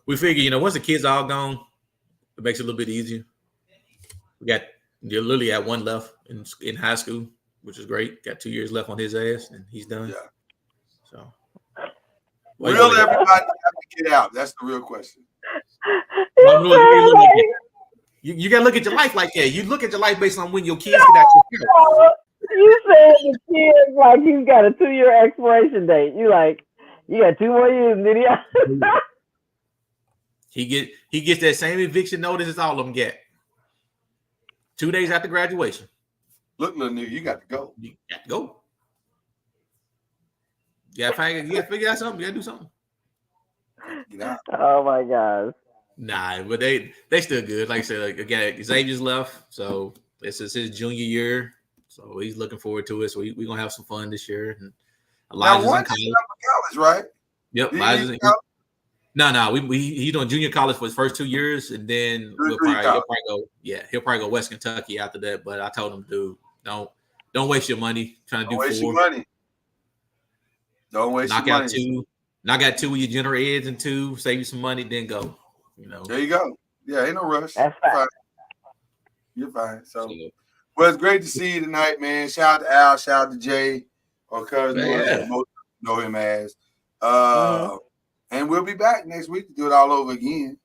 We figure, once the kids are all gone, it makes it a little bit easier. You're literally at one left in high school, which is great. Got 2 years left on his ass, and he's done. Yeah. So, everybody have to get out. That's the real question. You gotta look at your life like that. You look at your life based on when your kids get out your house. You said the kids like he's got a 2-year expiration date. You like, you got 2 more years, did He gets that same eviction notice as all of them get. 2 days after graduation. Look, little nigga, you got to go. You got to go. You gotta figure out something. You gotta do something. Oh my gosh. Nah, but they still good. Like I said, again, Xavier's left, so this is his junior year. So he's looking forward to it. So we're gonna have some fun this year. And Elijah's in college, right? Yep. No, he's doing junior college for his first 2 years, and then he'll probably go West Kentucky after that. But I told him, dude, don't waste your money trying to do 4. Don't waste your money. 2. Knock out 2 of your general eds and 2, save you some money, then go. There you go. Yeah, ain't no rush. That's fine. You're fine. So, well, it's great to see you tonight, man. Shout out to Al, shout out to Jay, or cousin, most know him as. And we'll be back next week to do it all over again.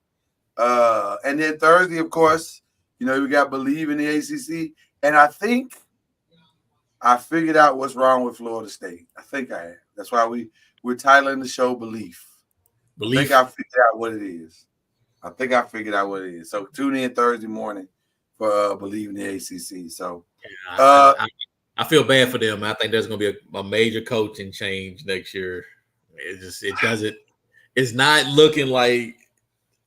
And then Thursday, of course, we got Believe in the ACC. And I think I figured out what's wrong with Florida State. I think I have. That's why we're titling the show Belief. I think I figured out what it is. So tune in Thursday morning for Believe in the ACC. So I feel bad for them. I think there's going to be a major coaching change next year. It's not looking like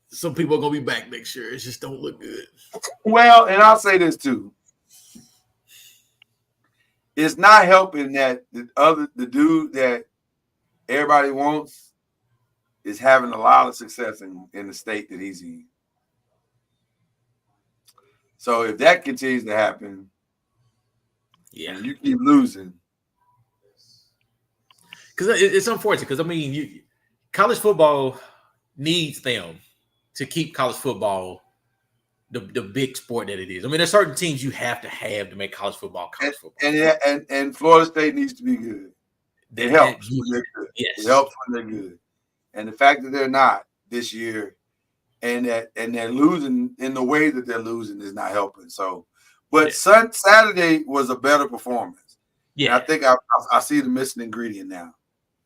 some people are going to be back next year. It just don't look good. Well, and I'll say this too. It's not helping that the dude that everybody wants is having a lot of success in the state that he's in. So if that continues to happen, and you keep losing. Because it's unfortunate. Because, college football needs them to keep college football the big sport that it is. I mean, there's certain teams you have to make college football. And Florida State needs to be good. It helps when they're good. Yes. It helps when they're good. And the fact that they're not this year and they're losing in the way that they're losing is not helping. So, but Saturday was a better performance. Yeah. And I think I see the missing ingredient now.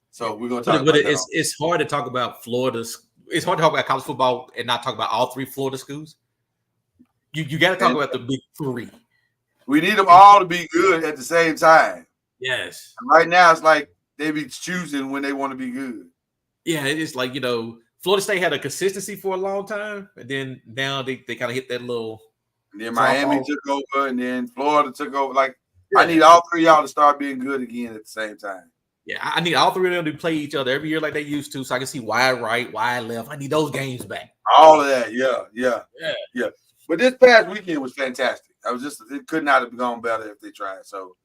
So we're going to talk about that. It's hard to talk about Florida's. It's hard to talk about college football and not talk about all 3 Florida schools. You got to talk about the big 3. We need them all to be good at the same time. Yes. And right now, it's like they be choosing when they want to be good. Yeah, it's like, Florida State had a consistency for a long time, and then now they kind of hit that little. And then Miami took over, and then Florida took over. Like, I need all 3 of y'all to start being good again at the same time. Yeah, I need all 3 of them to play each other every year like they used to, so I can see wide right, wide left. I need those games back. All of that, yeah. But this past weekend was fantastic. It could not have gone better if they tried. So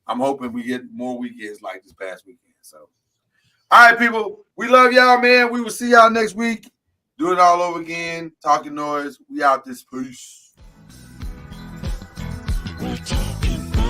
I'm hoping we get more weekends like this past weekend. So, all right, people, we love y'all, man. We will see y'all next week. Do it all over again. Talking Noise. We out this piece. We're talking noise.